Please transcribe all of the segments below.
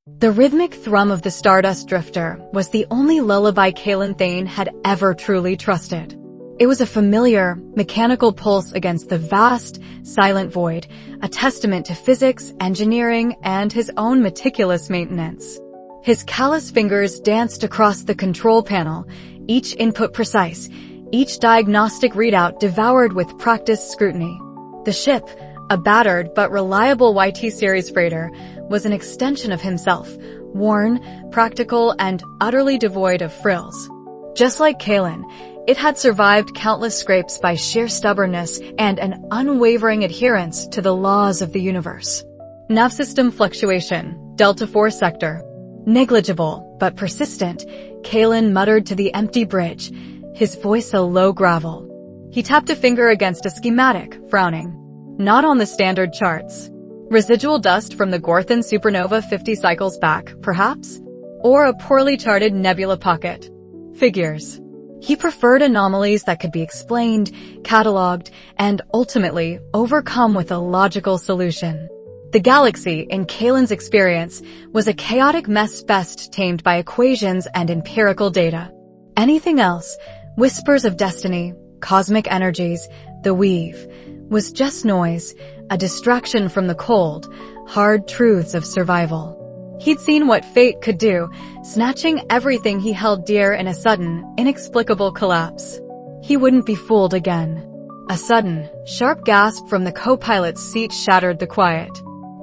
The rhythmic thrum of the Stardust Drifter was the only lullaby Kaylin Thane had ever truly trusted. It was a familiar, mechanical pulse against the vast, silent void, a testament to physics, engineering, and his own meticulous maintenance. His callous fingers danced across the control panel, each input precise, each diagnostic readout devoured with practiced scrutiny. The ship, a battered but reliable YT series freighter, was an extension of himself, worn, practical, and utterly devoid of frills. Just like Kaylin, it had survived countless scrapes by sheer stubbornness and an unwavering adherence to the laws of the universe. Nav system fluctuation, Delta 4 sector. Negligible, but persistent, Kaylin muttered to the empty bridge, his voice a low gravel. He tapped a finger against a schematic, frowning. Not on the standard charts. Residual dust from the Gorthon supernova 50 cycles back, perhaps? Or a poorly charted nebula pocket. Figures. He preferred anomalies that could be explained, catalogued, and ultimately overcome with a logical solution. The galaxy, in Kaylin's experience, was a chaotic mess best tamed by equations and empirical data. Anything else, whispers of destiny, cosmic energies, the weave, was just noise, a distraction from the cold, hard truths of survival. He'd seen what fate could do, snatching everything he held dear in a sudden, inexplicable collapse. He wouldn't be fooled again. A sudden, sharp gasp from the co-pilot's seat shattered the quiet.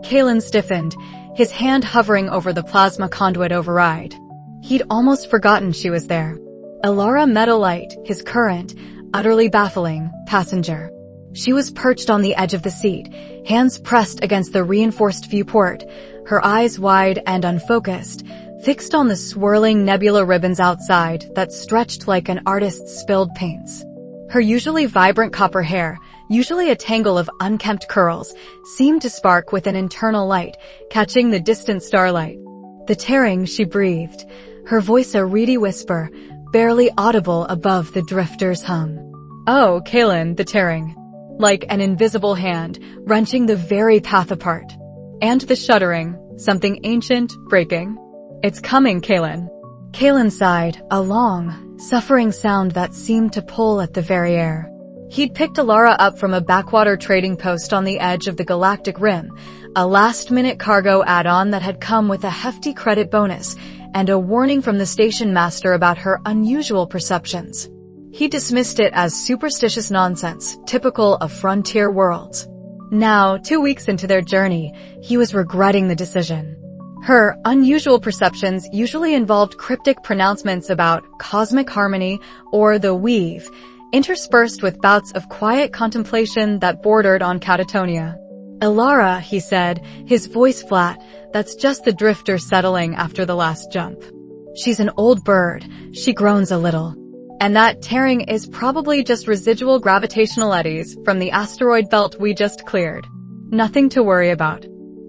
Kaylin stiffened, his hand hovering over the plasma conduit override. He'd almost forgotten she was there. Alara Meadowlight, his current, utterly baffling, passenger. She was perched on the edge of the seat, hands pressed against the reinforced viewport, her eyes wide and unfocused, fixed on the swirling nebula ribbons outside that stretched like an artist's spilled paints. Her usually vibrant copper hair, usually a tangle of unkempt curls, seemed to spark with an internal light, catching the distant starlight. The tearing, she breathed, her voice a reedy whisper, barely audible above the drifter's hum. Oh, Kaylin, the tearing. Like an invisible hand, wrenching the very path apart. And the shuddering, something ancient, breaking. It's coming, Kaylin. Kaylin sighed, a long, suffering sound that seemed to pull at the very air. He'd picked Alara up from a backwater trading post on the edge of the Galactic Rim, a last-minute cargo add-on that had come with a hefty credit bonus and a warning from the station master about her unusual perceptions. He dismissed it as superstitious nonsense, typical of frontier worlds. Now, 2 weeks into their journey, he was regretting the decision. Her unusual perceptions usually involved cryptic pronouncements about cosmic harmony or the weave, interspersed with bouts of quiet contemplation that bordered on catatonia. Alara, he said, his voice flat, that's just the drifter settling after the last jump. She's an old bird, she groans a little. And that tearing is probably just residual gravitational eddies from the asteroid belt we just cleared. Nothing to worry about.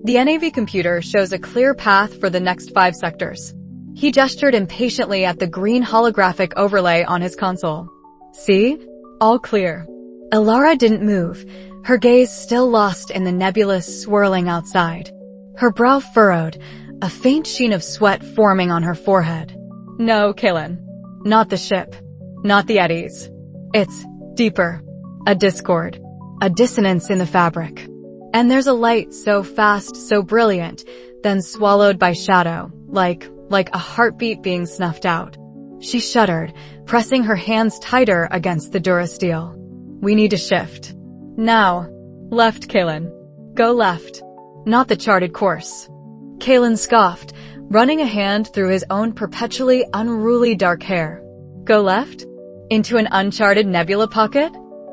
The NAV computer shows a clear path for the next 5 sectors. He gestured impatiently at the green holographic overlay on his console. See? All clear. Alara didn't move, her gaze still lost in the nebulous swirling outside. Her brow furrowed, a faint sheen of sweat forming on her forehead. No, Kaylin. Not the ship. Not the eddies. It's deeper. A discord. A dissonance in the fabric. And there's a light so fast, so brilliant, then swallowed by shadow, like a heartbeat being snuffed out. She shuddered, pressing her hands tighter against the durasteel. We need to shift. Now. Left, Kaylin. Go left. Not the charted course. Kaylin scoffed, running a hand through his own perpetually unruly dark hair. Go left? Into an uncharted nebula pocket?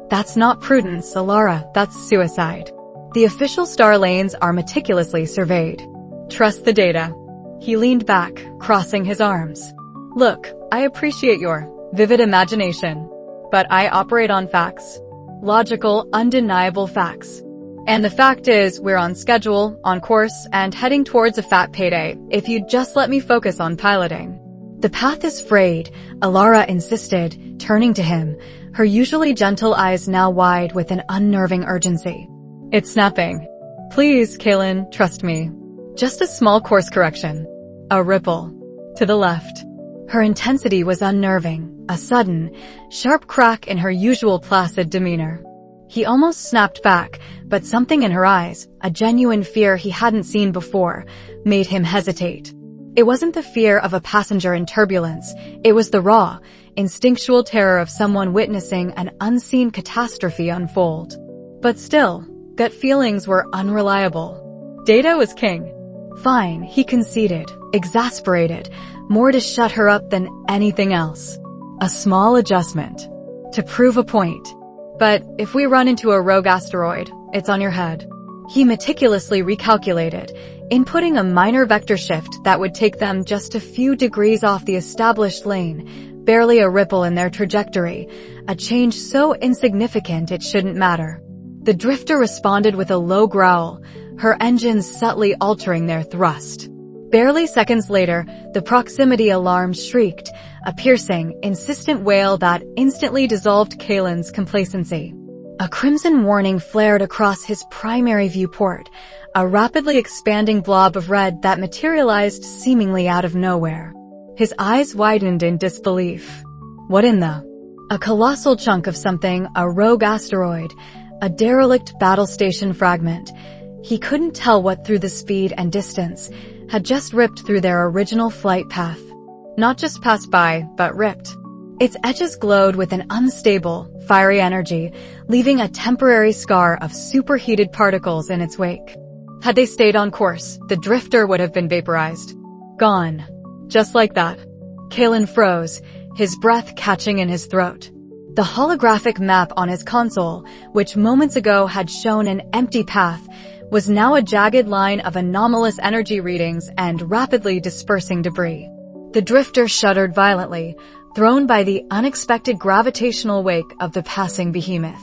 That's not prudence, Alara, that's suicide. The official star lanes are meticulously surveyed. Trust the data. He leaned back, crossing his arms. Look, I appreciate your vivid imagination, but I operate on facts. Logical, undeniable facts. And the fact is, we're on schedule, on course, and heading towards a fat payday, if you'd just let me focus on piloting. The path is frayed, Alara insisted, turning to him, her usually gentle eyes now wide with an unnerving urgency. It's snapping. Please, Kaylin, trust me. Just a small course correction. A ripple. To the left. Her intensity was unnerving, a sudden, sharp crack in her usual placid demeanor. He almost snapped back, but something in her eyes, a genuine fear he hadn't seen before, made him hesitate. It wasn't the fear of a passenger in turbulence, it was the raw, instinctual terror of someone witnessing an unseen catastrophe unfold. But still, gut feelings were unreliable. Data was king. Fine, he conceded, exasperated, more to shut her up than anything else. A small adjustment. To prove a point. But if we run into a rogue asteroid, it's on your head. He meticulously recalculated, inputting a minor vector shift that would take them just a few degrees off the established lane, barely a ripple in their trajectory, a change so insignificant it shouldn't matter. The drifter responded with a low growl, her engines subtly altering their thrust. Barely seconds later, the proximity alarm shrieked, a piercing, insistent wail that instantly dissolved Kalen's complacency. A crimson warning flared across his primary viewport, a rapidly expanding blob of red that materialized seemingly out of nowhere. His eyes widened in disbelief. What in the? A colossal chunk of something, a rogue asteroid, a derelict battle station fragment. He couldn't tell what through the speed and distance had just ripped through their original flight path. Not just passed by, but ripped. Its edges glowed with an unstable, fiery energy, leaving a temporary scar of superheated particles in its wake. Had they stayed on course, the drifter would have been vaporized. Gone. Just like that. Kalen froze, his breath catching in his throat. The holographic map on his console, which moments ago had shown an empty path, was now a jagged line of anomalous energy readings and rapidly dispersing debris. The drifter shuddered violently, thrown by the unexpected gravitational wake of the passing behemoth.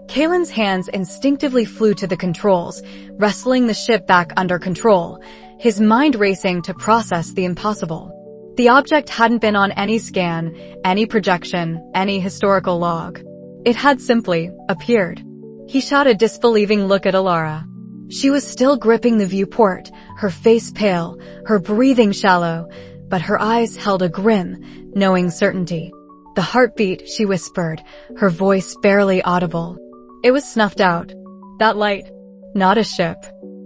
Kalen's hands instinctively flew to the controls, wrestling the ship back under control, his mind racing to process the impossible. The object hadn't been on any scan, any projection, any historical log. It had simply appeared. He shot a disbelieving look at Alara. She was still gripping the viewport, her face pale, her breathing shallow, but her eyes held a grim, knowing certainty. The heartbeat, she whispered, her voice barely audible. It was snuffed out. That light. Not a ship.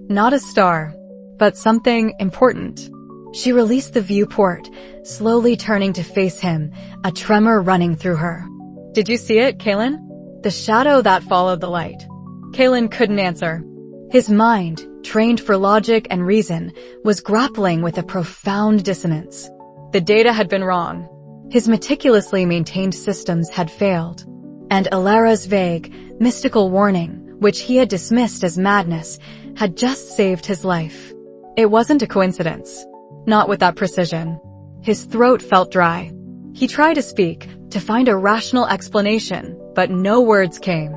Not a star. But something important. She released the viewport, slowly turning to face him, a tremor running through her. Did you see it, Kalen? The shadow that followed the light. Kalen couldn't answer. His mind, trained for logic and reason, was grappling with a profound dissonance. The data had been wrong. His meticulously maintained systems had failed. And Alara's vague, mystical warning, which he had dismissed as madness, had just saved his life. It wasn't a coincidence. Not with that precision. His throat felt dry. He tried to speak, to find a rational explanation, but no words came.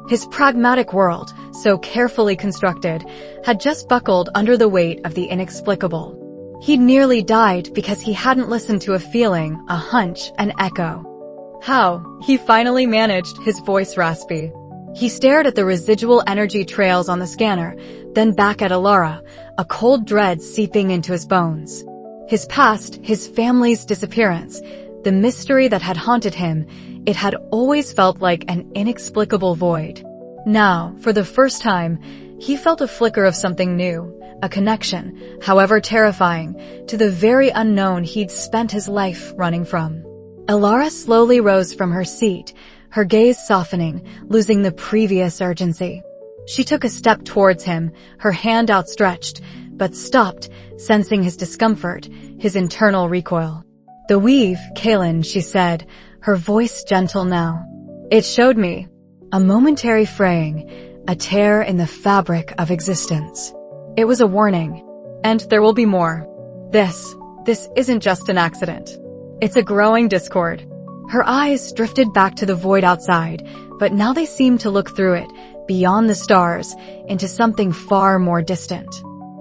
His pragmatic world, so carefully constructed, had just buckled under the weight of the inexplicable. He'd nearly died because he hadn't listened to a feeling, a hunch, an echo. How? He finally managed, his voice raspy. He stared at the residual energy trails on the scanner, then back at Alara, a cold dread seeping into his bones. His past, his family's disappearance, the mystery that had haunted him, it had always felt like an inexplicable void. Now, for the first time, he felt a flicker of something new, a connection, however terrifying, to the very unknown he'd spent his life running from. Alara slowly rose from her seat, her gaze softening, losing the previous urgency. She took a step towards him, her hand outstretched, but stopped, sensing his discomfort, his internal recoil. "The weave, Kalen," she said, her voice gentle now. "It showed me. A momentary fraying, a tear in the fabric of existence. It was a warning. And there will be more. This isn't just an accident. It's a growing discord." Her eyes drifted back to the void outside, but now they seemed to look through it, beyond the stars, into something far more distant.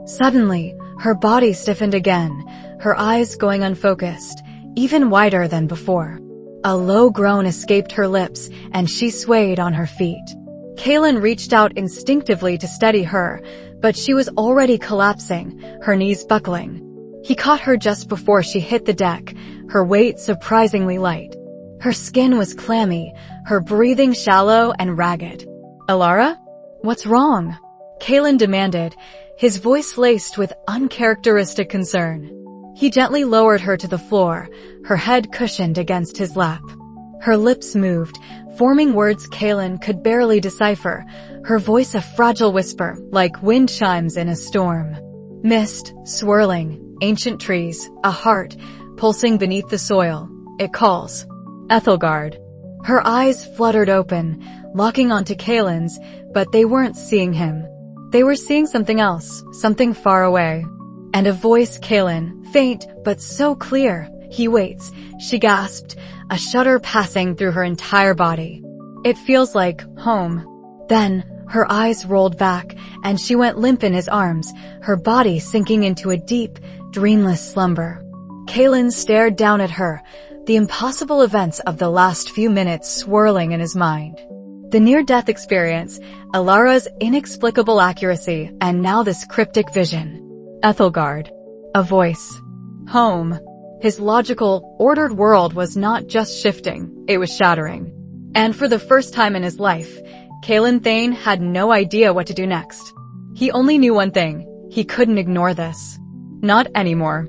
Suddenly, her body stiffened again, her eyes going unfocused, even wider than before. A low groan escaped her lips, and she swayed on her feet. Kaylin reached out instinctively to steady her, but she was already collapsing, her knees buckling. He caught her just before she hit the deck, her weight surprisingly light. Her skin was clammy, her breathing shallow and ragged. "Alara? What's wrong?" Kaylin demanded, his voice laced with uncharacteristic concern. He gently lowered her to the floor, her head cushioned against his lap. Her lips moved, forming words Kaylin could barely decipher, her voice a fragile whisper, like wind chimes in a storm. Mist, swirling, ancient trees, a heart, pulsing beneath the soil. It calls. Ethelgard. Her eyes fluttered open, locking onto Kaylin's, but they weren't seeing him. They were seeing something else, something far away. And a voice, Kaylin, faint but so clear. "He waits," she gasped, a shudder passing through her entire body. "It feels like home." Then, her eyes rolled back, and she went limp in his arms, her body sinking into a deep, dreamless slumber. Kaylin stared down at her, the impossible events of the last few minutes swirling in his mind. The near-death experience, Alara's inexplicable accuracy, and now this cryptic vision. Ethelgard. A voice. Home. His logical, ordered world was not just shifting, it was shattering. And for the first time in his life, Kaylin Thane had no idea what to do next. He only knew one thing: he couldn't ignore this. Not anymore.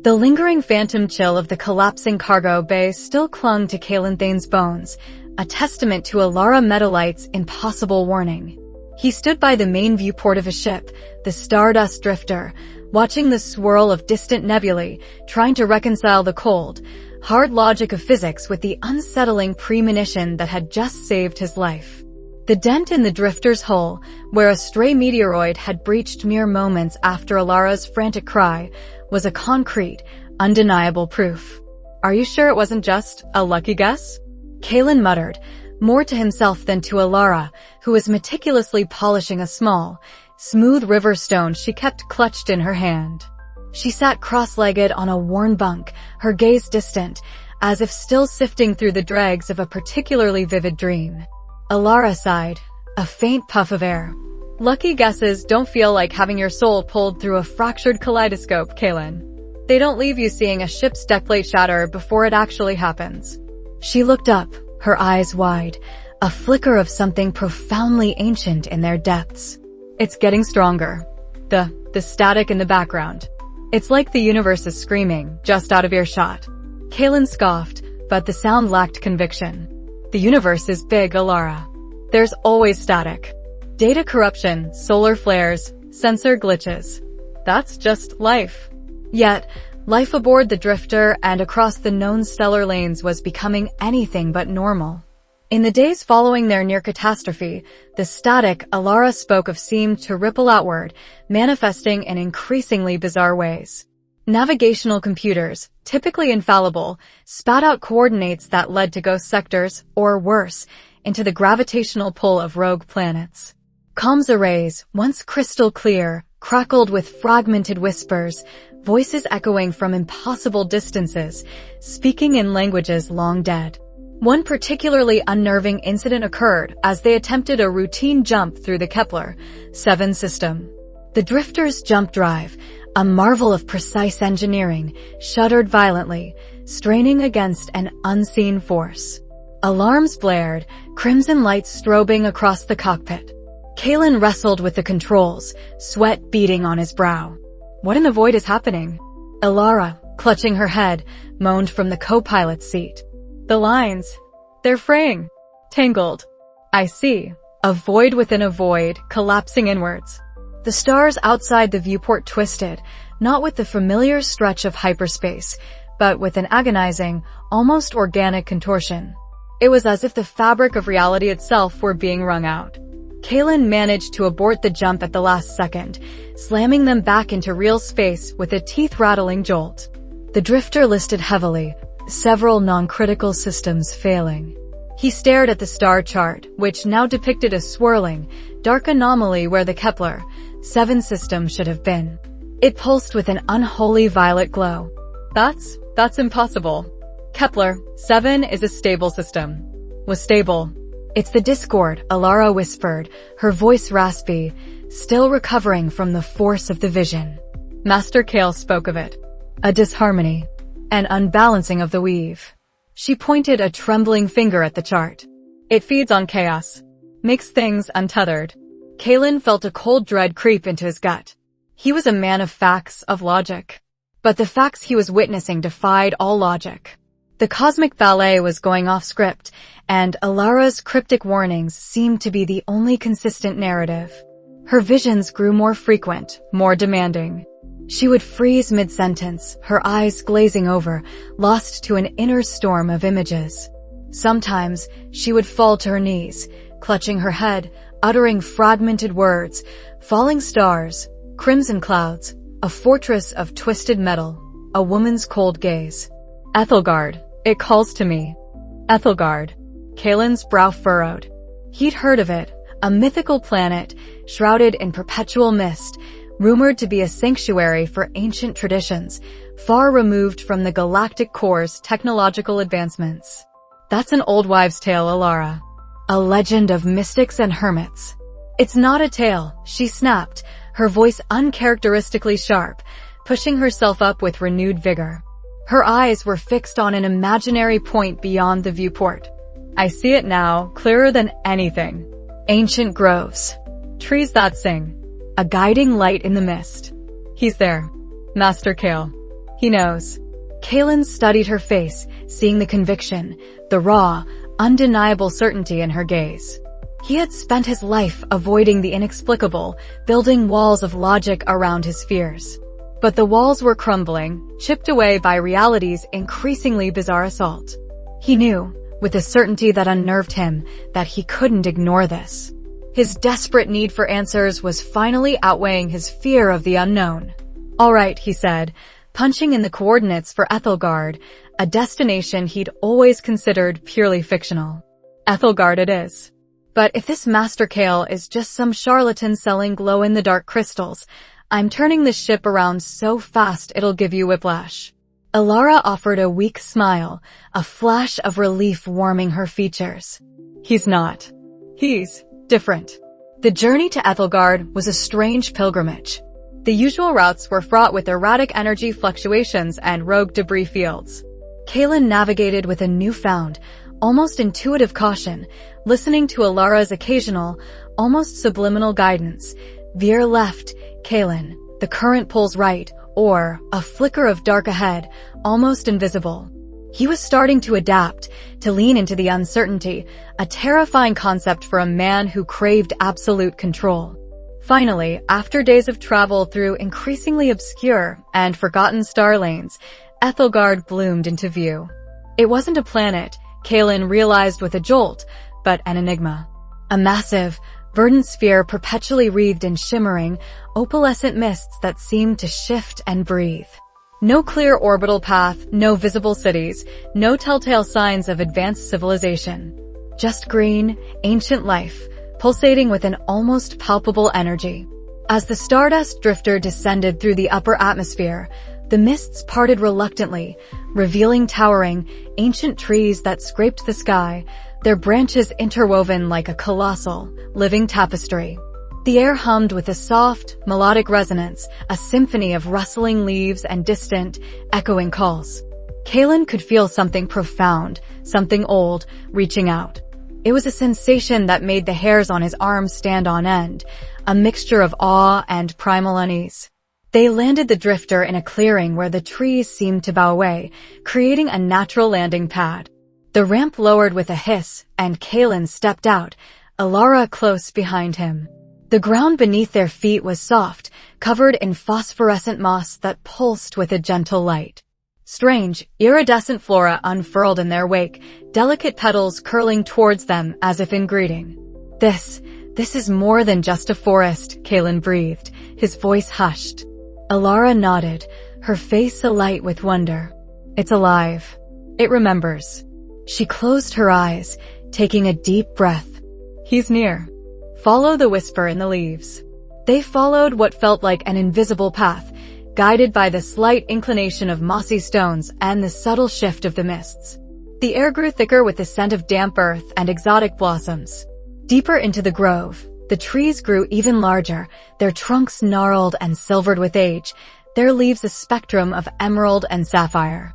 The lingering phantom chill of the collapsing cargo bay still clung to Kaylin Thane's bones, a testament to Alara Metalite's impossible warning. He stood by the main viewport of his ship, the Stardust Drifter, watching the swirl of distant nebulae, trying to reconcile the cold, hard logic of physics with the unsettling premonition that had just saved his life. The dent in the Drifter's hull, where a stray meteoroid had breached mere moments after Alara's frantic cry, was a concrete, undeniable proof. "Are you sure it wasn't just a lucky guess?" Kaylin muttered, more to himself than to Alara, who was meticulously polishing a small, smooth river stone she kept clutched in her hand. She sat cross-legged on a worn bunk, her gaze distant, as if still sifting through the dregs of a particularly vivid dream. Alara sighed, a faint puff of air. "Lucky guesses don't feel like having your soul pulled through a fractured kaleidoscope, Kaylin. They don't leave you seeing a ship's deckplate shatter before it actually happens." She looked up, her eyes wide, a flicker of something profoundly ancient in their depths. "It's getting stronger. The static in the background. It's like the universe is screaming, just out of earshot." Kaylin scoffed, but the sound lacked conviction. "The universe is big, Alara. There's always static. Data corruption, solar flares, sensor glitches. That's just life." Yet, life aboard the Drifter and across the known stellar lanes was becoming anything but normal. In the days following their near catastrophe, the static Alara spoke of seemed to ripple outward, manifesting in increasingly bizarre ways. Navigational computers, typically infallible, spat out coordinates that led to ghost sectors, or worse, into the gravitational pull of rogue planets. Comms arrays, once crystal clear, crackled with fragmented whispers, voices echoing from impossible distances, speaking in languages long dead. One particularly unnerving incident occurred as they attempted a routine jump through the Kepler-7 system. The Drifter's jump drive, a marvel of precise engineering, shuddered violently, straining against an unseen force. Alarms blared, crimson lights strobing across the cockpit. Kaylin wrestled with the controls, sweat beading on his brow. What in the void is happening? Alara, clutching her head, moaned from the co-pilot's seat. "The lines. They're fraying. Tangled. I see. A void within a void, collapsing inwards." The stars outside the viewport twisted, not with the familiar stretch of hyperspace, but with an agonizing, almost organic contortion. It was as if the fabric of reality itself were being wrung out. Kaylin managed to abort the jump at the last second, slamming them back into real space with a teeth-rattling jolt. The Drifter listed heavily, several non-critical systems failing. He stared at the star chart, which now depicted a swirling, dark anomaly where the Kepler-7 system should have been. It pulsed with an unholy violet glow. That's impossible. Kepler-7 is a stable system. Was stable. It's the Discord, Alara whispered, her voice raspy, still recovering from the force of the vision. Master Kale spoke of it. A disharmony. An unbalancing of the weave. She pointed a trembling finger at the chart. It feeds on chaos. Makes things untethered. Kalen felt a cold dread creep into his gut. He was a man of facts, of logic. But the facts he was witnessing defied all logic. The cosmic ballet was going off script, and Alara's cryptic warnings seemed to be the only consistent narrative. Her visions grew more frequent, more demanding. She would freeze mid-sentence, her eyes glazing over, lost to an inner storm of images. Sometimes, she would fall to her knees, clutching her head, uttering fragmented words, falling stars, crimson clouds, a fortress of twisted metal, a woman's cold gaze. Ethelgard, it calls to me. Ethelgard. Kalen's brow furrowed. He'd heard of it, a mythical planet, shrouded in perpetual mist, rumored to be a sanctuary for ancient traditions, far removed from the Galactic Core's technological advancements. That's an old wives' tale, Alara. A legend of mystics and hermits. It's not a tale, she snapped, her voice uncharacteristically sharp, pushing herself up with renewed vigor. Her eyes were fixed on an imaginary point beyond the viewport. I see it now, clearer than anything. Ancient groves. Trees that sing. A guiding light in the mist. He's there. Master Kale. He knows. Kalen studied her face, seeing the conviction, the raw, undeniable certainty in her gaze. He had spent his life avoiding the inexplicable, building walls of logic around his fears. But the walls were crumbling, chipped away by reality's increasingly bizarre assault. He knew, with a certainty that unnerved him, that he couldn't ignore this. His desperate need for answers was finally outweighing his fear of the unknown. All right, he said, punching in the coordinates for Ethelgard, a destination he'd always considered purely fictional. Ethelgard it is. But if this Master Kale is just some charlatan selling glow-in-the-dark crystals, I'm turning this ship around so fast it'll give you whiplash. Alara offered a weak smile, a flash of relief warming her features. He's not. He's different. The journey to Ethelgard was a strange pilgrimage. The usual routes were fraught with erratic energy fluctuations and rogue debris fields. Kalen navigated with a newfound, almost intuitive caution, listening to Alara's occasional, almost subliminal guidance. Veer left, Kalen, the current pulls right, or a flicker of dark ahead, almost invisible. He was starting to adapt, to lean into the uncertainty, a terrifying concept for a man who craved absolute control. Finally, after days of travel through increasingly obscure and forgotten star lanes, Ethelgard bloomed into view. It wasn't a planet, Kalen realized with a jolt, but an enigma. A massive, verdant sphere perpetually wreathed in shimmering, opalescent mists that seemed to shift and breathe. No clear orbital path, no visible cities, no telltale signs of advanced civilization. Just green, ancient life, pulsating with an almost palpable energy. As the Stardust Drifter descended through the upper atmosphere, the mists parted reluctantly, revealing towering, ancient trees that scraped the sky, their branches interwoven like a colossal, living tapestry. The air hummed with a soft, melodic resonance, a symphony of rustling leaves and distant, echoing calls. Kalen could feel something profound, something old, reaching out. It was a sensation that made the hairs on his arms stand on end, a mixture of awe and primal unease. They landed the drifter in a clearing where the trees seemed to bow away, creating a natural landing pad. The ramp lowered with a hiss, and Kalen stepped out, Alara close behind him. The ground beneath their feet was soft, covered in phosphorescent moss that pulsed with a gentle light. Strange, iridescent flora unfurled in their wake, delicate petals curling towards them as if in greeting. This is more than just a forest, Kalen breathed, his voice hushed. Alara nodded, her face alight with wonder. It's alive. It remembers. She closed her eyes, taking a deep breath. He's near. Follow the whisper in the leaves. They followed what felt like an invisible path, guided by the slight inclination of mossy stones and the subtle shift of the mists. The air grew thicker with the scent of damp earth and exotic blossoms. Deeper into the grove, the trees grew even larger, their trunks gnarled and silvered with age, their leaves a spectrum of emerald and sapphire.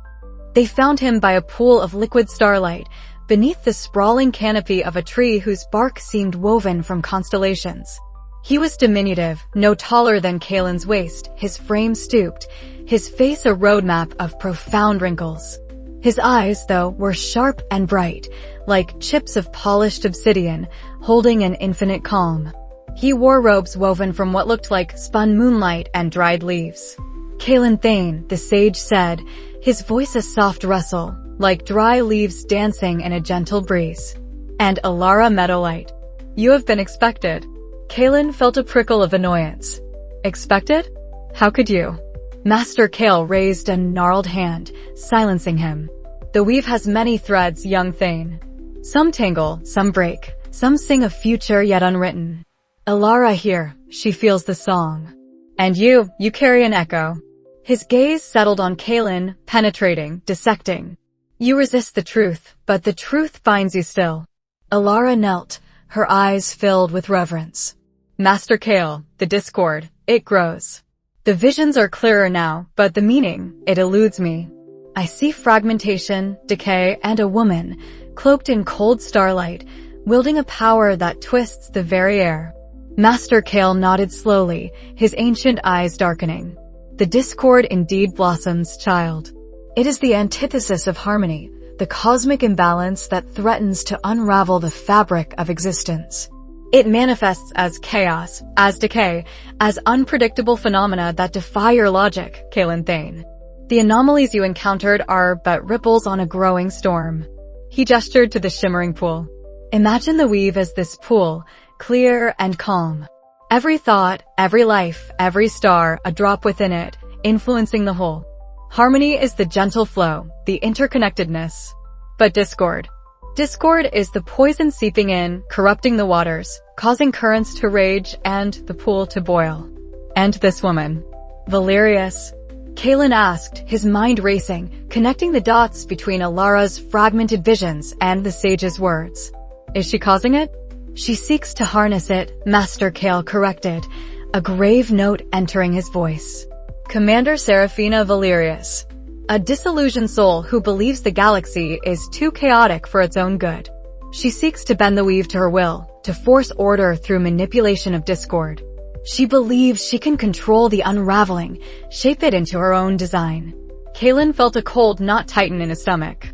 They found him by a pool of liquid starlight, beneath the sprawling canopy of a tree whose bark seemed woven from constellations. He was diminutive, no taller than Kalen's waist, his frame stooped, his face a roadmap of profound wrinkles. His eyes, though, were sharp and bright, like chips of polished obsidian, holding an infinite calm. He wore robes woven from what looked like spun moonlight and dried leaves. Kalen Thane, the sage said, his voice a soft rustle, like dry leaves dancing in a gentle breeze. And Alara Meadowlight. You have been expected. Kalen felt a prickle of annoyance. Expected? How could you? Master Kale raised a gnarled hand, silencing him. The weave has many threads, young Thane. Some tangle, some break, some sing a future yet unwritten. Alara here, she feels the song. And you carry an echo. His gaze settled on Kalen, penetrating, dissecting. You resist the truth, but the truth finds you still. Alara knelt, her eyes filled with reverence. Master Kale, the discord, it grows. The visions are clearer now, but the meaning, it eludes me. I see fragmentation, decay, and a woman, cloaked in cold starlight, wielding a power that twists the very air. Master Kale nodded slowly, his ancient eyes darkening. The discord indeed blossoms, child. It is the antithesis of harmony, the cosmic imbalance that threatens to unravel the fabric of existence. It manifests as chaos, as decay, as unpredictable phenomena that defy your logic, Kalen Thane. The anomalies you encountered are but ripples on a growing storm. He gestured to the shimmering pool. Imagine the weave as this pool, clear and calm. Every thought, every life, every star, a drop within it, influencing the whole. Harmony is the gentle flow, the interconnectedness. But discord. Discord is the poison seeping in, corrupting the waters, causing currents to rage and the pool to boil. And this woman. Valerius. Kalen asked, his mind racing, connecting the dots between Alara's fragmented visions and the sage's words. Is she causing it? She seeks to harness it, Master Kale corrected, a grave note entering his voice. Commander Seraphina Valerius. A disillusioned soul who believes the galaxy is too chaotic for its own good. She seeks to bend the weave to her will, to force order through manipulation of discord. She believes she can control the unraveling, shape it into her own design. Kalen felt a cold knot tighten in his stomach.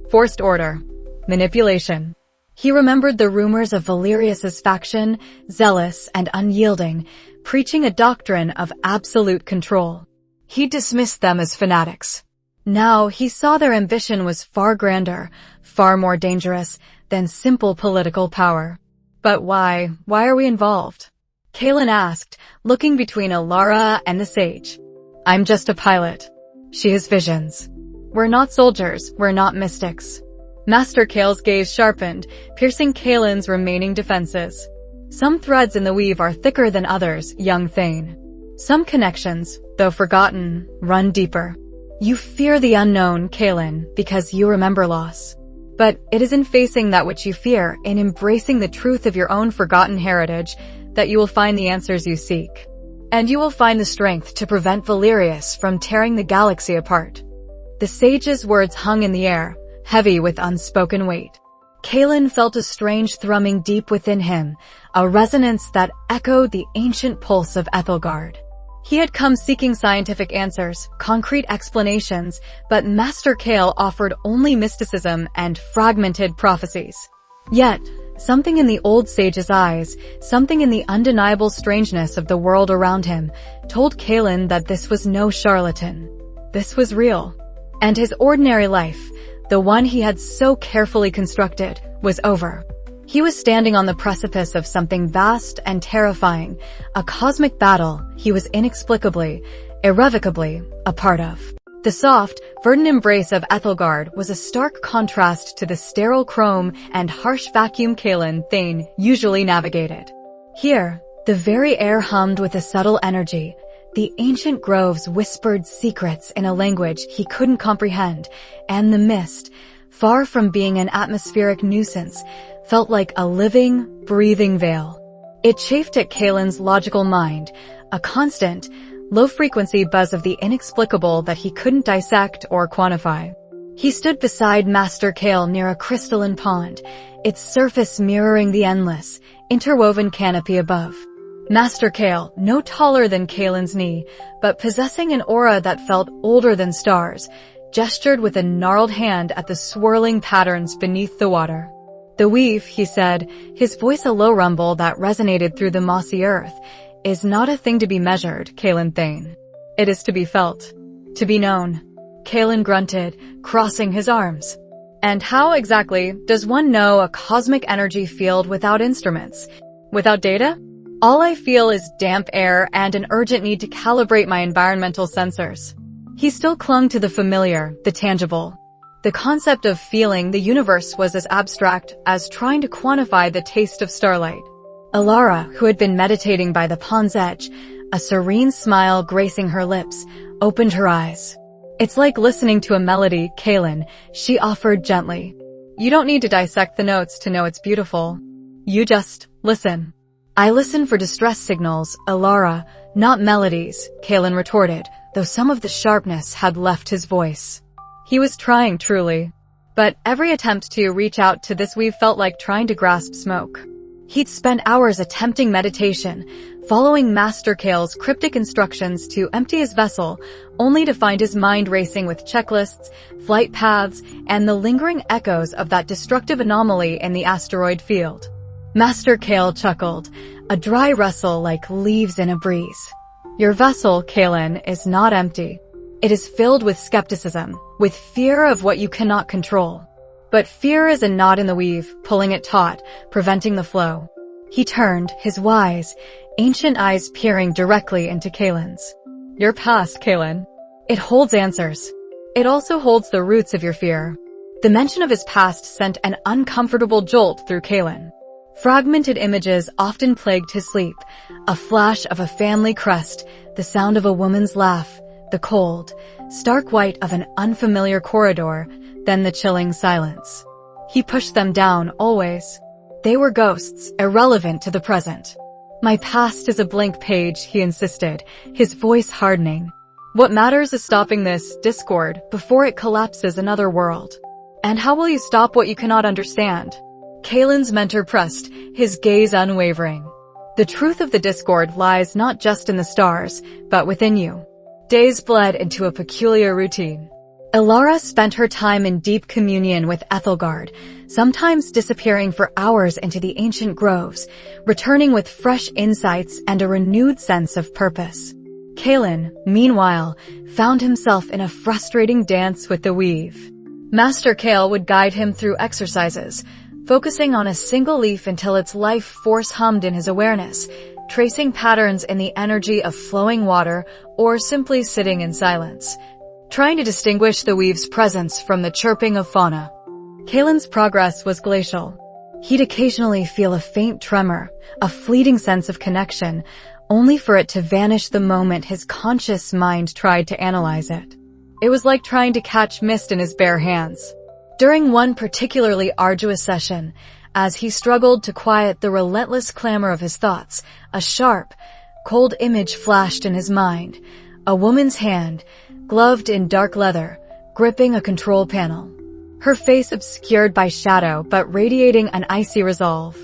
Forced order. Manipulation. He remembered the rumors of Valerius's faction, zealous and unyielding, preaching a doctrine of absolute control. He dismissed them as fanatics. Now he saw their ambition was far grander, far more dangerous than simple political power. But why? Why are we involved? Kalen asked, looking between Alara and the sage. I'm just a pilot. She has visions. We're not soldiers, we're not mystics. Master Kale's gaze sharpened, piercing Kalen's remaining defenses. Some threads in the weave are thicker than others, young Thane. Some connections, though forgotten, run deeper. You fear the unknown, Kalen, because you remember loss. But it is in facing that which you fear, in embracing the truth of your own forgotten heritage, that you will find the answers you seek. And you will find the strength to prevent Valerius from tearing the galaxy apart. The sage's words hung in the air, heavy with unspoken weight. Kalen felt a strange thrumming deep within him, a resonance that echoed the ancient pulse of Ethelgard. He had come seeking scientific answers, concrete explanations, but Master Kale offered only mysticism and fragmented prophecies. Yet, something in the old sage's eyes, something in the undeniable strangeness of the world around him, told Kalen that this was no charlatan. This was real. And his ordinary life, the one he had so carefully constructed, was over. He was standing on the precipice of something vast and terrifying, a cosmic battle he was inexplicably, irrevocably, a part of. The soft, verdant embrace of Ethelgard was a stark contrast to the sterile chrome and harsh vacuum Kalen Thane usually navigated. Here, the very air hummed with a subtle energy. The ancient groves whispered secrets in a language he couldn't comprehend, and the mist, far from being an atmospheric nuisance, felt like a living, breathing veil. It chafed at Kalen's logical mind, a constant, low-frequency buzz of the inexplicable that he couldn't dissect or quantify. He stood beside Master Kale near a crystalline pond, its surface mirroring the endless, interwoven canopy above. Master Kale, no taller than Kalen's knee, but possessing an aura that felt older than stars, gestured with a gnarled hand at the swirling patterns beneath the water. "The weave," he said, his voice a low rumble that resonated through the mossy earth, "is not a thing to be measured, Kalen Thane. It is to be felt, to be known." Kalen grunted, crossing his arms. "And how exactly does one know a cosmic energy field without instruments? Without data? All I feel is damp air and an urgent need to calibrate my environmental sensors." He still clung to the familiar, the tangible. The concept of feeling the universe was as abstract as trying to quantify the taste of starlight. Alara, who had been meditating by the pond's edge, a serene smile gracing her lips, opened her eyes. "It's like listening to a melody, Kalen," she offered gently. "You don't need to dissect the notes to know it's beautiful. You just listen." "I listen for distress signals, Alara, not melodies," Kalen retorted, though some of the sharpness had left his voice. He was trying, truly. But every attempt to reach out to this weave felt like trying to grasp smoke. He'd spent hours attempting meditation, following Master Kale's cryptic instructions to empty his vessel, only to find his mind racing with checklists, flight paths, and the lingering echoes of that destructive anomaly in the asteroid field. Master Kale chuckled, a dry rustle like leaves in a breeze. "Your vessel, Kalen, is not empty. It is filled with skepticism, with fear of what you cannot control. But fear is a knot in the weave, pulling it taut, preventing the flow." He turned, his wise, ancient eyes peering directly into Kalen's. "Your past, Kalen. It holds answers. It also holds the roots of your fear." The mention of his past sent an uncomfortable jolt through Kalen. Fragmented images often plagued his sleep, a flash of a family crest, the sound of a woman's laugh, the cold, stark white of an unfamiliar corridor, then the chilling silence. He pushed them down, always. They were ghosts, irrelevant to the present. "My past is a blank page," he insisted, his voice hardening. "What matters is stopping this discord before it collapses another world." "And how will you stop what you cannot understand?" Kalen's mentor pressed, his gaze unwavering. "The truth of the discord lies not just in the stars, but within you." Days bled into a peculiar routine. Alara spent her time in deep communion with Ethelgard, sometimes disappearing for hours into the ancient groves, returning with fresh insights and a renewed sense of purpose. Kalen, meanwhile, found himself in a frustrating dance with the weave. Master Kale would guide him through exercises, focusing on a single leaf until its life force hummed in his awareness, tracing patterns in the energy of flowing water or simply sitting in silence, trying to distinguish the weave's presence from the chirping of fauna. Kalen's progress was glacial. He'd occasionally feel a faint tremor, a fleeting sense of connection, only for it to vanish the moment his conscious mind tried to analyze it. It was like trying to catch mist in his bare hands. During one particularly arduous session, as he struggled to quiet the relentless clamor of his thoughts, a sharp, cold image flashed in his mind, a woman's hand, gloved in dark leather, gripping a control panel. Her face obscured by shadow but radiating an icy resolve.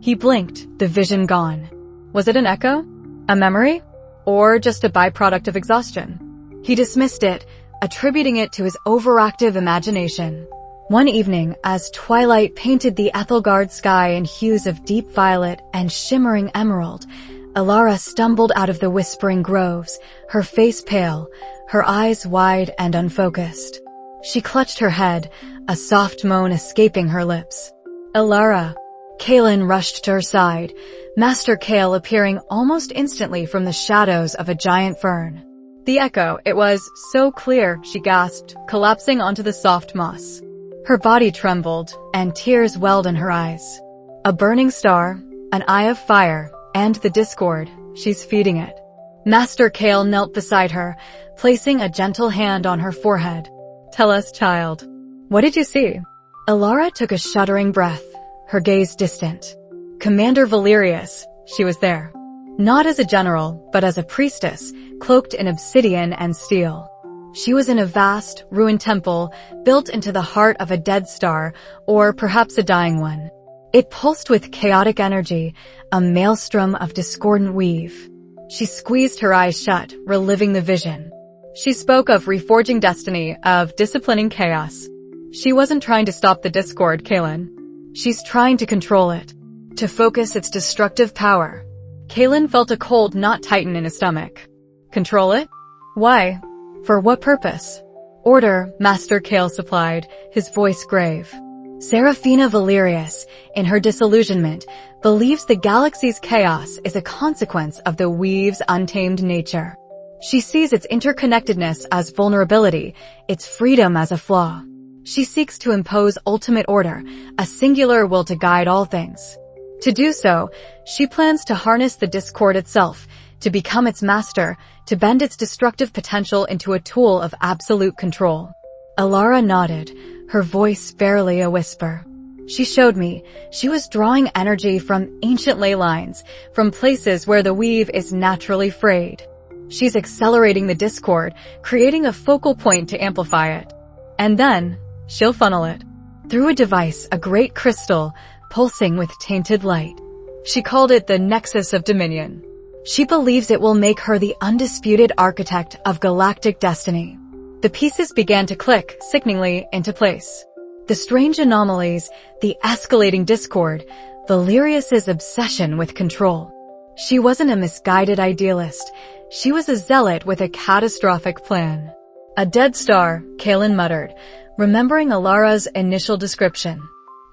He blinked, the vision gone. Was it an echo? A memory? Or just a byproduct of exhaustion? He dismissed it, attributing it to his overactive imagination. One evening, as twilight painted the Ethelgard sky in hues of deep violet and shimmering emerald, Alara stumbled out of the whispering groves, her face pale, her eyes wide and unfocused. She clutched her head, a soft moan escaping her lips. "Alara!" Kalen rushed to her side, Master Kale appearing almost instantly from the shadows of a giant fern. The echo, it was so clear, she gasped, collapsing onto the soft moss. Her body trembled, and tears welled in her eyes. A burning star, an eye of fire, and the discord, she's feeding it. Master Kale knelt beside her, placing a gentle hand on her forehead. "Tell us, child. What did you see?" Alara took a shuddering breath, her gaze distant. Commander Valerius, she was there. Not as a general, but as a priestess, cloaked in obsidian and steel. She was in a vast, ruined temple built into the heart of a dead star, or perhaps a dying one. It pulsed with chaotic energy, a maelstrom of discordant weave. She squeezed her eyes shut, reliving the vision. She spoke of reforging destiny, of disciplining chaos. She wasn't trying to stop the discord, Kaylin. She's trying to control it, to focus its destructive power. Kaylin felt a cold knot tighten in his stomach. Control it? Why? For what purpose? Order, Master Kale supplied, his voice grave. Serafina Valerius, in her disillusionment, believes the galaxy's chaos is a consequence of the Weave's untamed nature. She sees its interconnectedness as vulnerability, its freedom as a flaw. She seeks to impose ultimate order, a singular will to guide all things. To do so, she plans to harness the discord itself, to become its master, to bend its destructive potential into a tool of absolute control. Alara nodded, her voice barely a whisper. She showed me she was drawing energy from ancient ley lines, from places where the weave is naturally frayed. She's accelerating the discord, creating a focal point to amplify it. And then, she'll funnel it through a device, a great crystal, pulsing with tainted light. She called it the Nexus of Dominion. She believes it will make her the undisputed architect of galactic destiny. The pieces began to click, sickeningly, into place. The strange anomalies, the escalating discord, Valerius's obsession with control. She wasn't a misguided idealist. She was a zealot with a catastrophic plan. A dead star, Kaylin muttered, remembering Alara's initial description.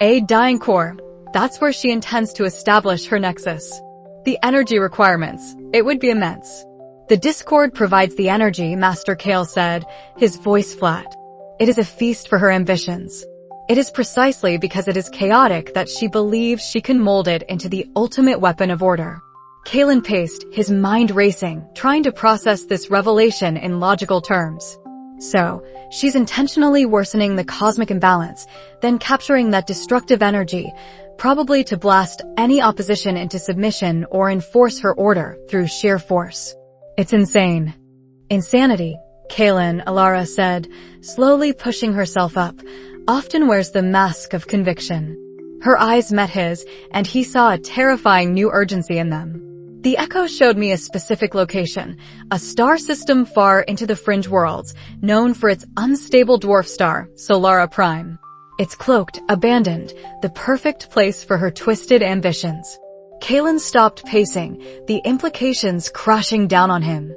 A dying core, that's where she intends to establish her nexus. The energy requirements, it would be immense. The discord provides the energy, Master Kale said, his voice flat. It is a feast for her ambitions. It is precisely because it is chaotic that she believes she can mold it into the ultimate weapon of order. Kaylin paced, his mind racing, trying to process this revelation in logical terms. So, she's intentionally worsening the cosmic imbalance, then capturing that destructive energy, probably to blast any opposition into submission or enforce her order through sheer force. It's insane. Insanity, Kaylin, Alara said, slowly pushing herself up, often wears the mask of conviction. Her eyes met his, and he saw a terrifying new urgency in them. The echo showed me a specific location, a star system far into the fringe worlds, known for its unstable dwarf star, Solara Prime. It's cloaked, abandoned, the perfect place for her twisted ambitions. Kaylin stopped pacing, the implications crashing down on him.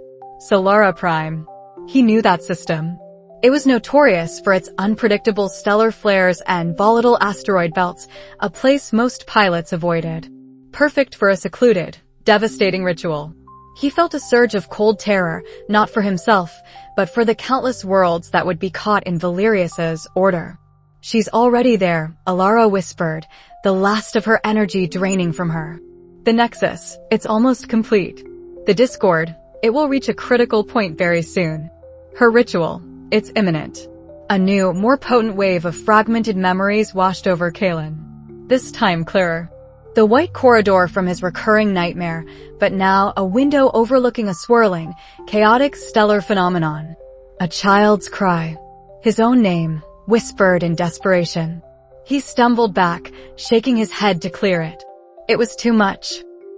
Solara Prime. He knew that system. It was notorious for its unpredictable stellar flares and volatile asteroid belts, a place most pilots avoided. Perfect for a secluded, devastating ritual. He felt a surge of cold terror, not for himself, but for the countless worlds that would be caught in Valerius's order. She's already there, Alara whispered, the last of her energy draining from her. The Nexus, it's almost complete. The discord, it will reach a critical point very soon. Her ritual, it's imminent. A new, more potent wave of fragmented memories washed over Kaylin. This time clearer. The white corridor from his recurring nightmare, but now a window overlooking a swirling, chaotic stellar phenomenon. A child's cry. His own name, whispered in desperation. He stumbled back, shaking his head to clear it. It was too much.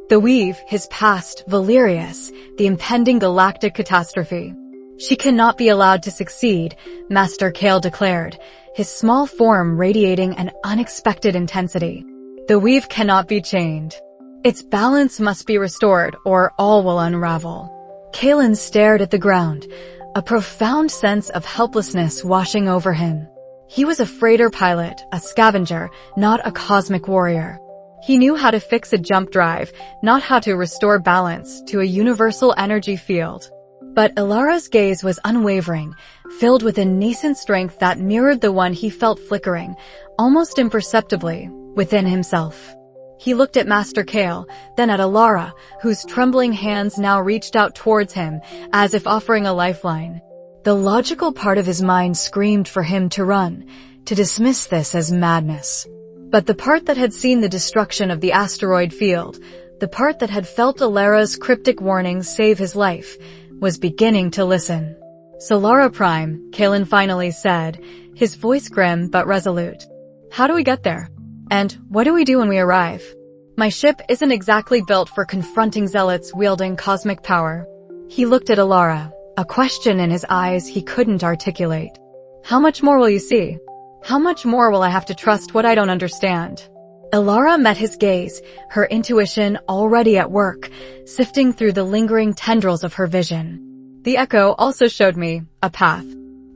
The weave, his past, Valerius, the impending galactic catastrophe. She cannot be allowed to succeed, Master Kale declared, his small form radiating an unexpected intensity. The weave cannot be chained. Its balance must be restored, or all will unravel. Kaylin stared at the ground, a profound sense of helplessness washing over him. He was a freighter pilot, a scavenger, not a cosmic warrior. He knew how to fix a jump drive, not how to restore balance to a universal energy field. But Alara's gaze was unwavering, filled with a nascent strength that mirrored the one he felt flickering, almost imperceptibly, within himself. He looked at Master Kale, then at Alara, whose trembling hands now reached out towards him, as if offering a lifeline. The logical part of his mind screamed for him to run, to dismiss this as madness. But the part that had seen the destruction of the asteroid field, the part that had felt Alara's cryptic warnings save his life, was beginning to listen. "Solara Prime," Kalen finally said, his voice grim but resolute. "How do we get there? And what do we do when we arrive? My ship isn't exactly built for confronting zealots wielding cosmic power." He looked at Alara, a question in his eyes he couldn't articulate. "How much more will you see? How much more will I have to trust what I don't understand?" Alara met his gaze, her intuition already at work, sifting through the lingering tendrils of her vision. "The Echo also showed me a path,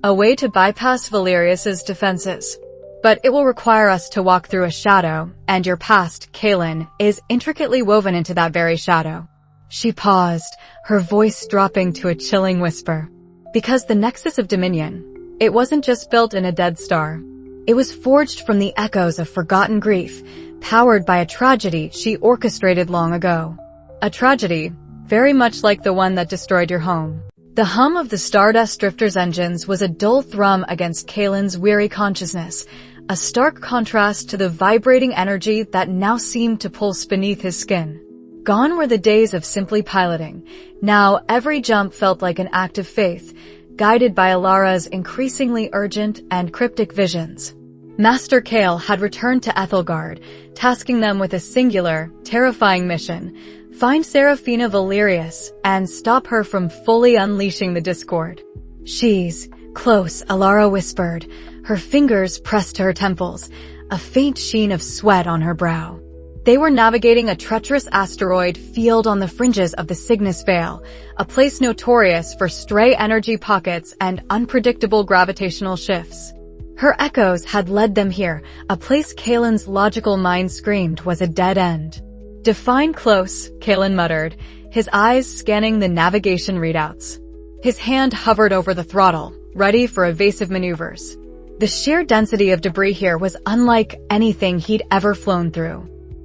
a way to bypass Valerius's defenses. But it will require us to walk through a shadow, and your past, Kalen, is intricately woven into that very shadow." She paused, her voice dropping to a chilling whisper. Because the Nexus of Dominion, it wasn't just built in a dead star. It was forged from the echoes of forgotten grief, powered by a tragedy she orchestrated long ago. A tragedy, very much like the one that destroyed your home. The hum of the Stardust Drifter's engines was a dull thrum against Kalen's weary consciousness, a stark contrast to the vibrating energy that now seemed to pulse beneath his skin. Gone were the days of simply piloting. Now every jump felt like an act of faith, guided by Alara's increasingly urgent and cryptic visions. Master Kale had returned to Ethelgard, tasking them with a singular, terrifying mission: find Seraphina Valerius and stop her from fully unleashing the discord. "She's close," Alara whispered, her fingers pressed to her temples, a faint sheen of sweat on her brow. They were navigating a treacherous asteroid field on the fringes of the Cygnus Veil, a place notorious for stray energy pockets and unpredictable gravitational shifts. Her echoes had led them here, a place Kalen's logical mind screamed was a dead end. "Define close," Kalen muttered, his eyes scanning the navigation readouts. His hand hovered over the throttle, ready for evasive maneuvers. The sheer density of debris here was unlike anything he'd ever flown through.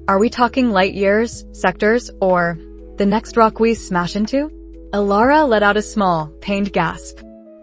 Are we talking light years, sectors, or the next rock we smash into? Alara let out a small, pained gasp.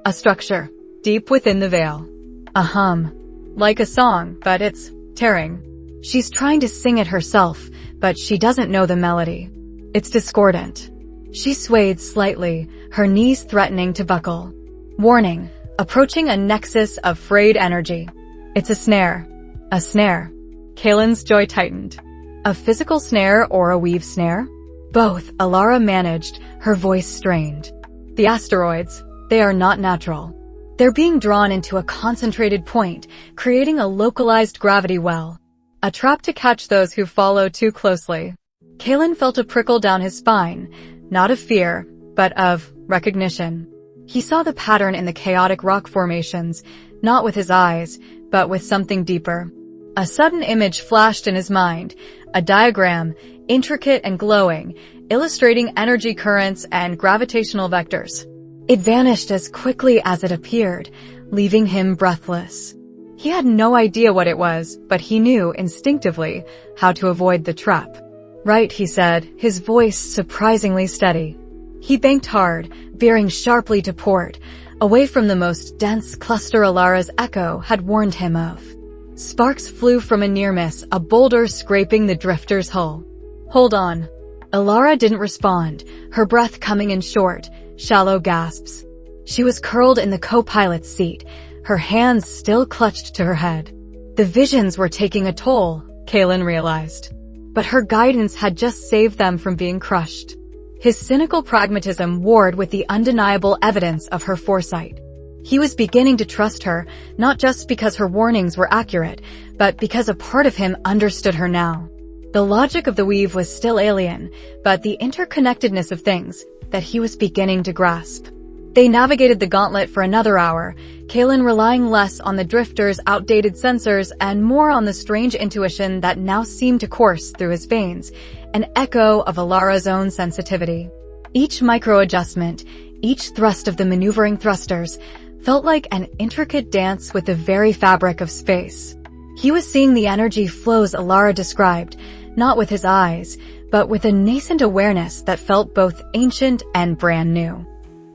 A structure, deep within the veil. A hum. Like a song, but it's tearing. She's trying to sing it herself, but she doesn't know the melody. It's discordant. She swayed slightly, her knees threatening to buckle. Warning, approaching a nexus of frayed energy. It's a snare. A snare. Kalen's jaw tightened. A physical snare or a weave snare? Both, Alara managed, her voice strained. The asteroids, they are not natural. They're being drawn into a concentrated point, creating a localized gravity well. A trap to catch those who follow too closely. Kalen felt a prickle down his spine, not of fear, but of recognition. He saw the pattern in the chaotic rock formations, not with his eyes, but with something deeper. A sudden image flashed in his mind, a diagram, intricate and glowing, illustrating energy currents and gravitational vectors. It vanished as quickly as it appeared, leaving him breathless. He had no idea what it was, but he knew instinctively how to avoid the trap. "Right," he said, his voice surprisingly steady. He banked hard, veering sharply to port, away from the most dense cluster Alara's echo had warned him of. Sparks flew from a near miss, a boulder scraping the drifter's hull. "Hold on." Alara didn't respond, her breath coming in short, shallow gasps. She was curled in the co-pilot's seat, her hands still clutched to her head. The visions were taking a toll, Kalen realized. But her guidance had just saved them from being crushed. His cynical pragmatism warred with the undeniable evidence of her foresight. He was beginning to trust her, not just because her warnings were accurate, but because a part of him understood her now. The logic of the weave was still alien, but the interconnectedness of things that he was beginning to grasp. They navigated the gauntlet for another hour, Kalen relying less on the drifter's outdated sensors and more on the strange intuition that now seemed to course through his veins, an echo of Alara's own sensitivity. Each micro-adjustment, each thrust of the maneuvering thrusters, felt like an intricate dance with the very fabric of space. He was seeing the energy flows Alara described, not with his eyes, but with a nascent awareness that felt both ancient and brand new.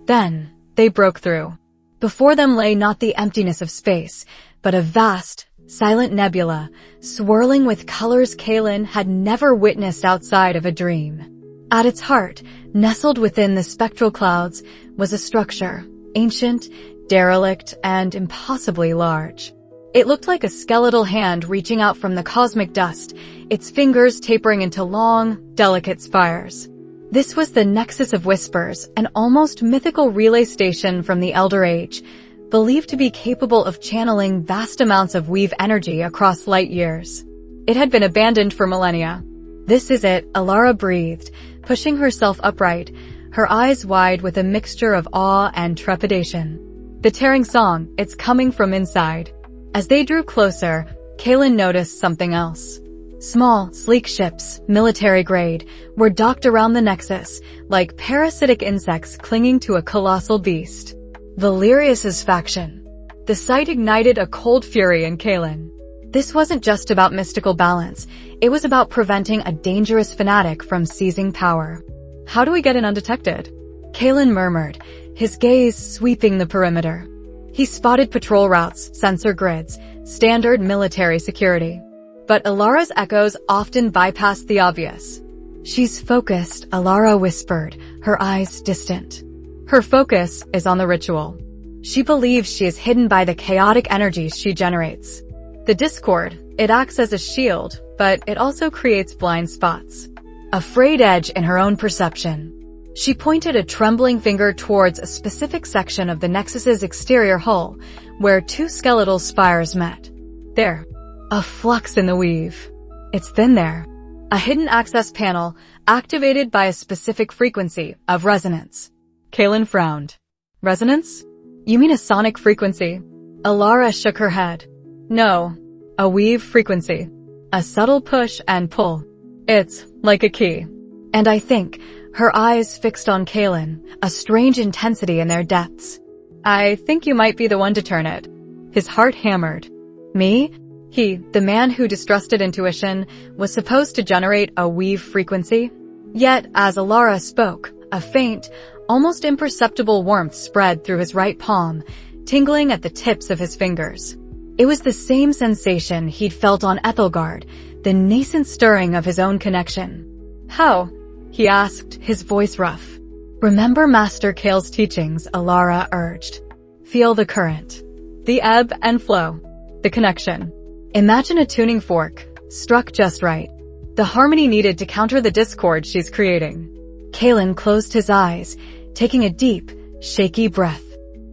Then, they broke through. Before them lay not the emptiness of space, but a vast, silent nebula, swirling with colors Kaylin had never witnessed outside of a dream. At its heart, nestled within the spectral clouds, was a structure, ancient, derelict, and impossibly large. It looked like a skeletal hand reaching out from the cosmic dust, its fingers tapering into long, delicate spires. This was the Nexus of Whispers, an almost mythical relay station from the Elder Age, believed to be capable of channeling vast amounts of weave energy across light years. It had been abandoned for millennia. "This is it," Alara breathed, pushing herself upright, her eyes wide with a mixture of awe and trepidation. The tearing song, it's coming from inside. As they drew closer, Kaylin noticed something else. Small, sleek ships, military-grade, were docked around the Nexus, like parasitic insects clinging to a colossal beast. Valerius's faction. The sight ignited a cold fury in Kaylin. This wasn't just about mystical balance, it was about preventing a dangerous fanatic from seizing power. "How do we get in undetected?" Kaylin murmured, his gaze sweeping the perimeter. He spotted patrol routes, sensor grids, standard military security. But Alara's echoes often bypassed the obvious. "She's focused," Alara whispered, her eyes distant. "Her focus is on the ritual. She believes she is hidden by the chaotic energies she generates. The discord, it acts as a shield, but it also creates blind spots. A frayed edge in her own perception." She pointed a trembling finger towards a specific section of the Nexus's exterior hull, where two skeletal spires met. "There. A flux in the weave. It's thin there. A hidden access panel activated by a specific frequency of resonance." Kaylin frowned. "Resonance? You mean a sonic frequency?" Alara shook her head. "No, a weave frequency. A subtle push and pull. It's like a key." And I think, her eyes fixed on Kaylin, a strange intensity in their depths. "I think you might be the one to turn it." His heart hammered. "Me?" He, the man who distrusted intuition, was supposed to generate a weave frequency? Yet, as Alara spoke, a faint, almost imperceptible warmth spread through his right palm, tingling at the tips of his fingers. It was the same sensation he'd felt on Ethelgard, the nascent stirring of his own connection. "How?" he asked, his voice rough. "Remember Master Kale's teachings," Alara urged. "Feel the current. The ebb and flow. The connection. Imagine a tuning fork, struck just right. The harmony needed to counter the discord she's creating." Kaylin closed his eyes, taking a deep, shaky breath.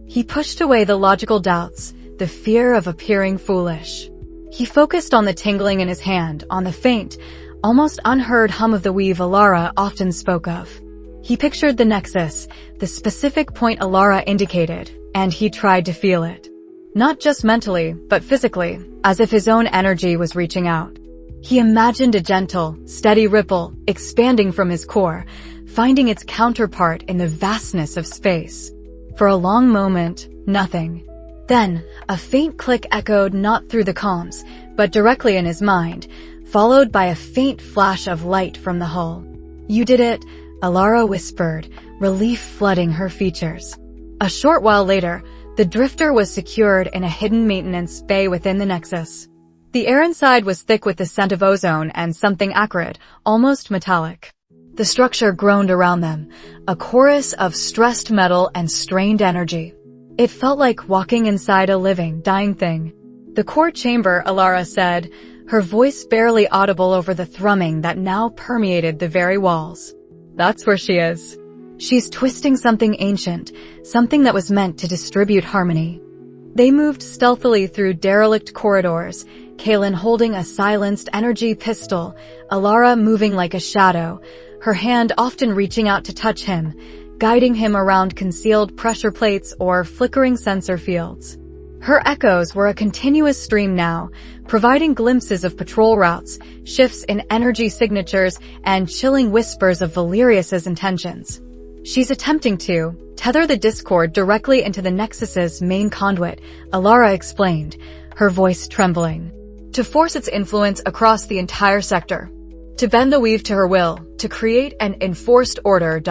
He pushed away the logical doubts, the fear of appearing foolish. He focused on the tingling in his hand, on the faint, almost unheard hum of the weave Alara often spoke of. He pictured the Nexus, the specific point Alara indicated, and he tried to feel it. Not just mentally, but physically, as if his own energy was reaching out. He imagined a gentle, steady ripple expanding from his core, finding its counterpart in the vastness of space. For a long moment, nothing. Then, a faint click echoed not through the comms, but directly in his mind, followed by a faint flash of light from the hull. "You did it," Alara whispered, relief flooding her features. A short while later, the drifter was secured in a hidden maintenance bay within the Nexus. The air inside was thick with the scent of ozone and something acrid, almost metallic. The structure groaned around them, a chorus of stressed metal and strained energy. It felt like walking inside a living, dying thing. "The core chamber," Alara said, her voice barely audible over the thrumming that now permeated the very walls. "That's where she is. She's twisting something ancient, something that was meant to distribute harmony." They moved stealthily through derelict corridors, Kaylin holding a silenced energy pistol, Alara moving like a shadow, her hand often reaching out to touch him, guiding him around concealed pressure plates or flickering sensor fields. Her echoes were a continuous stream now, providing glimpses of patrol routes, shifts in energy signatures, and chilling whispers of Valerius's intentions. "She's attempting to tether the discord directly into the Nexus's main conduit," Alara explained, her voice trembling. "To force its influence across the entire sector. To bend the weave to her will, to create an enforced order.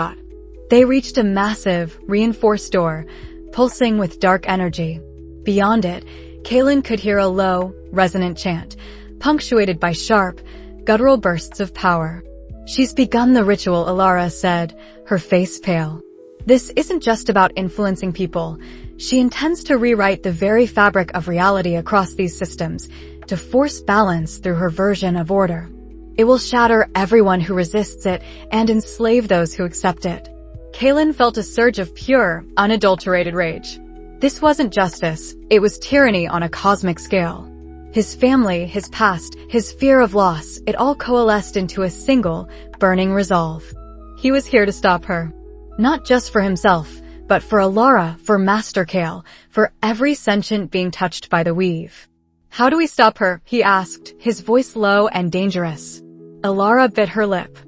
They reached a massive, reinforced door, pulsing with dark energy. Beyond it, Kaelin could hear a low, resonant chant, punctuated by sharp, guttural bursts of power. "She's begun the ritual," Alara said, her face pale. "This isn't just about influencing people. She intends to rewrite the very fabric of reality across these systems, to force balance through her version of order. It will shatter everyone who resists it and enslave those who accept it." Kaelin felt a surge of pure, unadulterated rage. This wasn't justice, it was tyranny on a cosmic scale. His family, his past, his fear of loss, it all coalesced into a single, burning resolve. He was here to stop her. Not just for himself, but for Alara, for Master Kael, for every sentient being touched by the weave. "How do we stop her?" he asked, his voice low and dangerous. Alara bit her lip.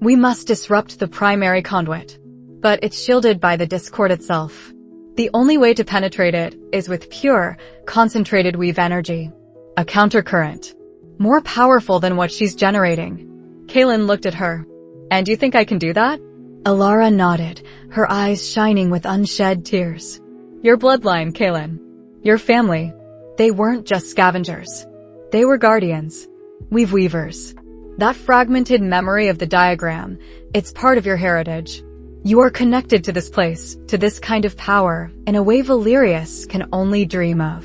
"We must disrupt the primary conduit. But it's shielded by the discord itself. The only way to penetrate it is with pure, concentrated weave energy. A countercurrent. More powerful than what she's generating." Kaelin looked at her. "And you think I can do that?" Alara nodded, her eyes shining with unshed tears. "Your bloodline, Kaelin. Your family. They weren't just scavengers. They were guardians. Weavers. That fragmented memory of the diagram, it's part of your heritage. You are connected to this place, to this kind of power, in a way Valerius can only dream of."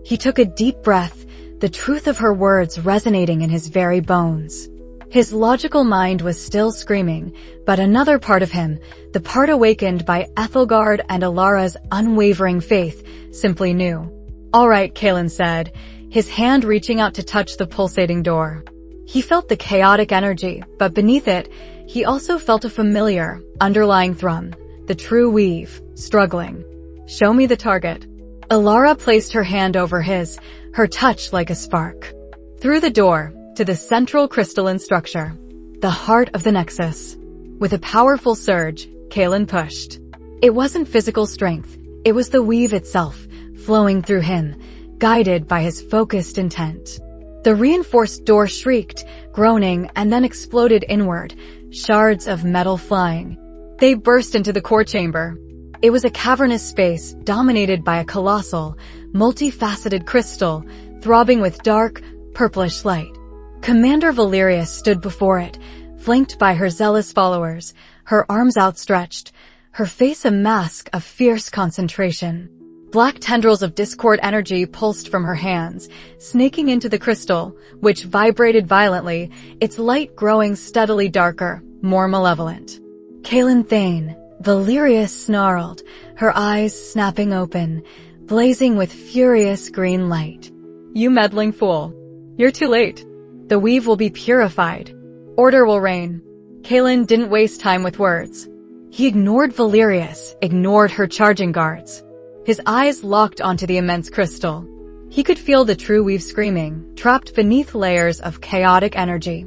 He took a deep breath, the truth of her words resonating in his very bones. His logical mind was still screaming, but another part of him, the part awakened by Ethelgard and Alara's unwavering faith, simply knew. "All right," Kaelin said, his hand reaching out to touch the pulsating door. He felt the chaotic energy, but beneath it, he also felt a familiar, underlying thrum, the true weave, struggling. "Show me the target." Alara placed her hand over his, her touch like a spark. Through the door, to the central crystalline structure, the heart of the Nexus. With a powerful surge, Kaelin pushed. It wasn't physical strength, it was the weave itself, flowing through him, guided by his focused intent. The reinforced door shrieked, groaning, and then exploded inward, shards of metal flying. They burst into the core chamber. It was a cavernous space dominated by a colossal, multifaceted crystal, throbbing with dark, purplish light. Commander Valerius stood before it, flanked by her zealous followers, her arms outstretched, her face a mask of fierce concentration. Black tendrils of discord energy pulsed from her hands, snaking into the crystal, which vibrated violently, its light growing steadily darker, more malevolent. "Kaelin Thane," Valerius snarled, her eyes snapping open, blazing with furious green light. "You meddling fool. You're too late. The weave will be purified. Order will reign." Kaelin didn't waste time with words. He ignored Valerius, ignored her charging guards. His eyes locked onto the immense crystal. He could feel the true weave screaming, trapped beneath layers of chaotic energy.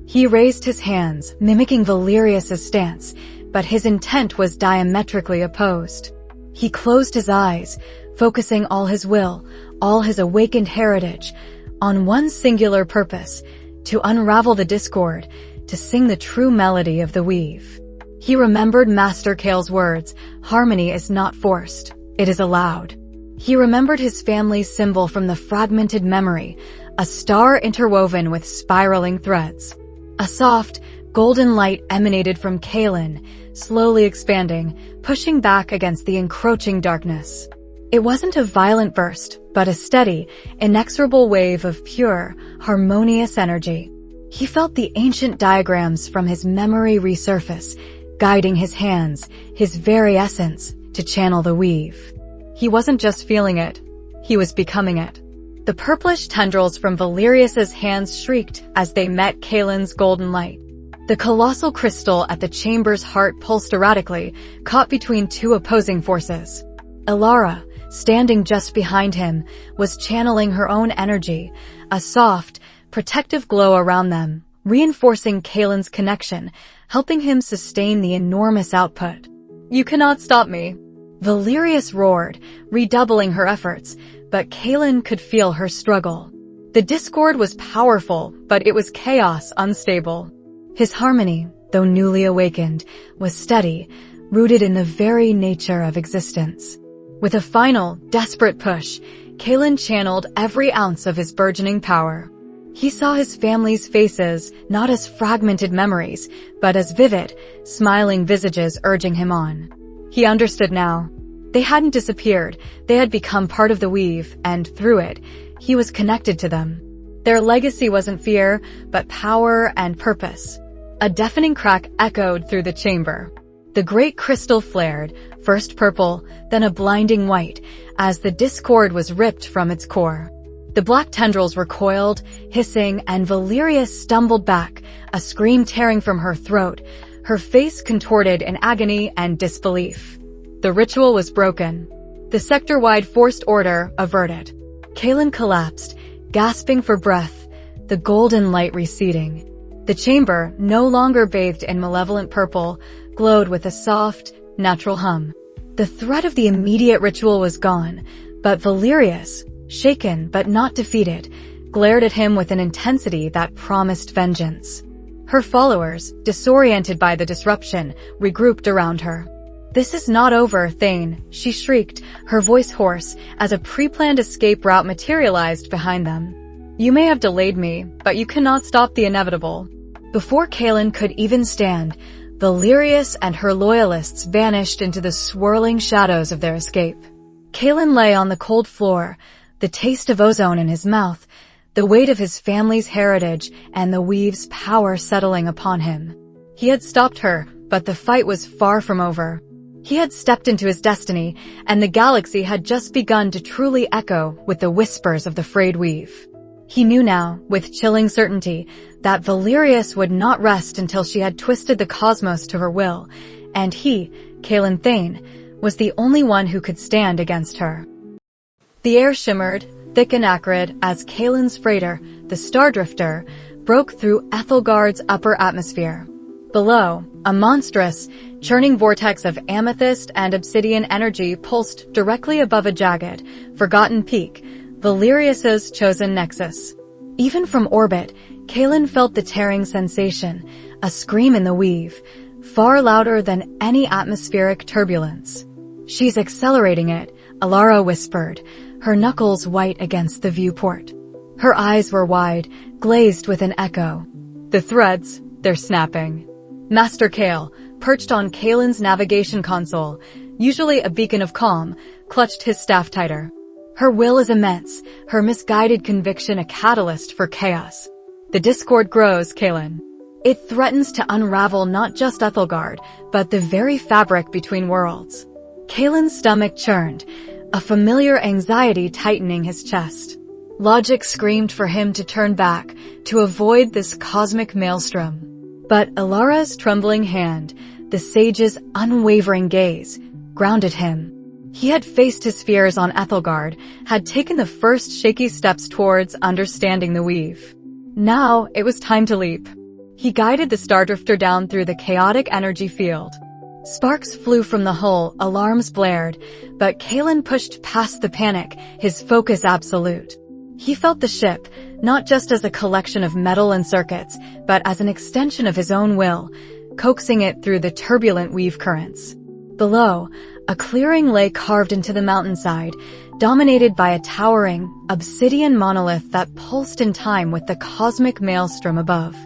He raised his hands, mimicking Valerius's stance, but his intent was diametrically opposed. He closed his eyes, focusing all his will, all his awakened heritage, on one singular purpose, to unravel the discord, to sing the true melody of the weave. He remembered Master Kael's words, "Harmony is not forced, it is allowed." He remembered his family's symbol from the fragmented memory, a star interwoven with spiraling threads. A soft, golden light emanated from Kaelin, slowly expanding, pushing back against the encroaching darkness. It wasn't a violent burst, but a steady, inexorable wave of pure, harmonious energy. He felt the ancient diagrams from his memory resurface, guiding his hands, his very essence, to channel the weave. He wasn't just feeling it, he was becoming it. The purplish tendrils from Valerius's hands shrieked as they met Kaelin's golden light. The colossal crystal at the chamber's heart pulsed erratically, caught between two opposing forces. Alara, standing just behind him, was channeling her own energy, a soft, protective glow around them, reinforcing Kaelin's connection, helping him sustain the enormous output. "You cannot stop me," Valerius roared, redoubling her efforts, but Kaelin could feel her struggle. The discord was powerful, but it was chaos unstable. His harmony, though newly awakened, was steady, rooted in the very nature of existence. With a final, desperate push, Kalen channeled every ounce of his burgeoning power. He saw his family's faces not as fragmented memories, but as vivid, smiling visages urging him on. He understood now. They hadn't disappeared, they had become part of the weave, and through it, he was connected to them. Their legacy wasn't fear, but power and purpose. A deafening crack echoed through the chamber. The great crystal flared, first purple, then a blinding white, as the discord was ripped from its core. The black tendrils recoiled, hissing, and Valyria stumbled back, a scream tearing from her throat, her face contorted in agony and disbelief. The ritual was broken. The sector-wide forced order averted. Kalen collapsed, gasping for breath, the golden light receding. The chamber, no longer bathed in malevolent purple, glowed with a soft, natural hum. The threat of the immediate ritual was gone, but Valyrius, shaken but not defeated, glared at him with an intensity that promised vengeance. Her followers, disoriented by the disruption, regrouped around her. "This is not over, Thane," she shrieked, her voice hoarse, as a pre-planned escape route materialized behind them. "You may have delayed me, but you cannot stop the inevitable." Before Kalen could even stand, Valyrius and her loyalists vanished into the swirling shadows of their escape. Kalen lay on the cold floor, the taste of ozone in his mouth, the weight of his family's heritage and the weave's power settling upon him. He had stopped her, but the fight was far from over. He had stepped into his destiny, and the galaxy had just begun to truly echo with the whispers of the frayed weave. He knew now, with chilling certainty, that Valyrius would not rest until she had twisted the cosmos to her will, and he, Kalen Thane, was the only one who could stand against her. The air shimmered, thick and acrid, as Kalen's freighter, the Stardrifter, broke through Ethelgard's upper atmosphere. Below, a monstrous, churning vortex of amethyst and obsidian energy pulsed directly above a jagged, forgotten peak, Valyrius's chosen nexus. Even from orbit, Kalen felt the tearing sensation, a scream in the weave, far louder than any atmospheric turbulence. "She's accelerating it," Alara whispered, her knuckles white against the viewport. Her eyes were wide, glazed with an echo. "The threads, they're snapping." Master Kale, perched on Kalen's navigation console, usually a beacon of calm, clutched his staff tighter. Her will is immense, her misguided conviction a catalyst for chaos. "The discord grows, Kalen. It threatens to unravel not just Ethelgard, but the very fabric between worlds." Kalen's stomach churned, a familiar anxiety tightening his chest. Logic screamed for him to turn back, to avoid this cosmic maelstrom. But Alara's trembling hand, the sage's unwavering gaze, grounded him. He had faced his fears on Ethelgard, had taken the first shaky steps towards understanding the weave. Now it was time to leap. He guided the Stardrifter down through the chaotic energy field. Sparks flew from the hull, alarms blared, but Kalen pushed past the panic, his focus absolute. He felt the ship, not just as a collection of metal and circuits, but as an extension of his own will, coaxing it through the turbulent weave currents. Below, a clearing lay carved into the mountainside, dominated by a towering, obsidian monolith that pulsed in time with the cosmic maelstrom above.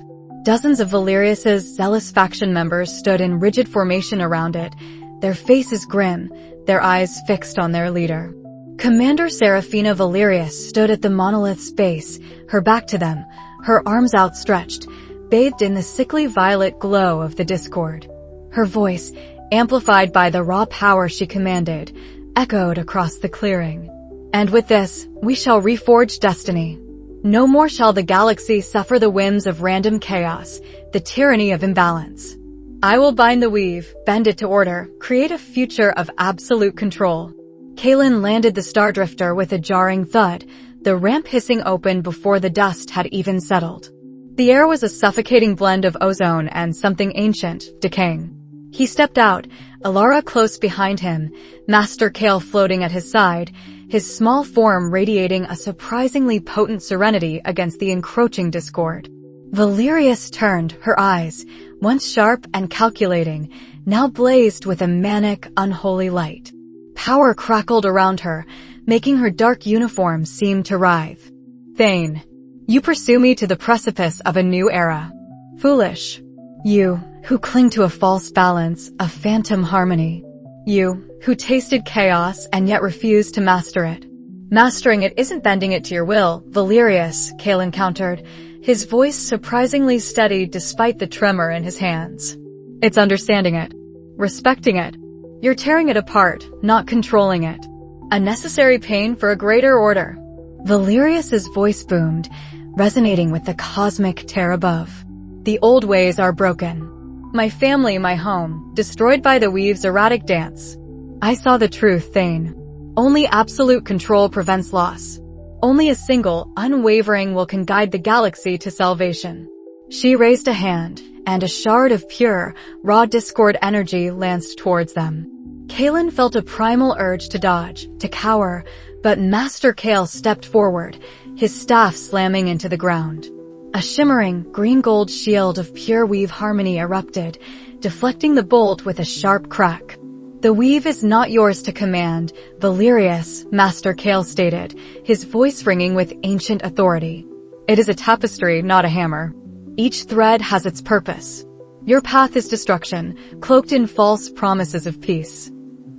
Dozens of Valyrius's zealous faction members stood in rigid formation around it, their faces grim, their eyes fixed on their leader. Commander Seraphina Valyrius stood at the monolith's base, her back to them, her arms outstretched, bathed in the sickly violet glow of the discord. Her voice, amplified by the raw power she commanded, echoed across the clearing. "And with this, we shall reforge destiny. No more shall the galaxy suffer the whims of random chaos, the tyranny of imbalance. I will bind the weave, bend it to order, create a future of absolute control." Kalen landed the Stardrifter with a jarring thud, the ramp hissing open before the dust had even settled. The air was a suffocating blend of ozone and something ancient, decaying. He stepped out, Alara close behind him, Master Kale floating at his side, his small form radiating a surprisingly potent serenity against the encroaching discord. Valyrius turned, her eyes, once sharp and calculating, now blazed with a manic, unholy light. Power crackled around her, making her dark uniform seem to writhe. Thane, you pursue me to the precipice of a new era. Foolish. You, who cling to a false balance, a phantom harmony. You, who tasted chaos and yet refused to master it. Mastering it isn't bending it to your will, Valerius, Kalen countered, his voice surprisingly steady despite the tremor in his hands. It's understanding it. Respecting it. You're tearing it apart, not controlling it. A necessary pain for a greater order. Valerius's voice boomed, resonating with the cosmic tear above. The old ways are broken. My family, my home, destroyed by the weave's erratic dance. I saw the truth, Thane. Only absolute control prevents loss. Only a single, unwavering will can guide the galaxy to salvation. She raised a hand, and a shard of pure, raw discord energy lanced towards them. Kalen felt a primal urge to dodge, to cower, but Master Kale stepped forward, his staff slamming into the ground. A shimmering, green-gold shield of pure weave harmony erupted, deflecting the bolt with a sharp crack. The weave is not yours to command, Valerius, Master Kale stated, his voice ringing with ancient authority. It is a tapestry, not a hammer. Each thread has its purpose. Your path is destruction, cloaked in false promises of peace.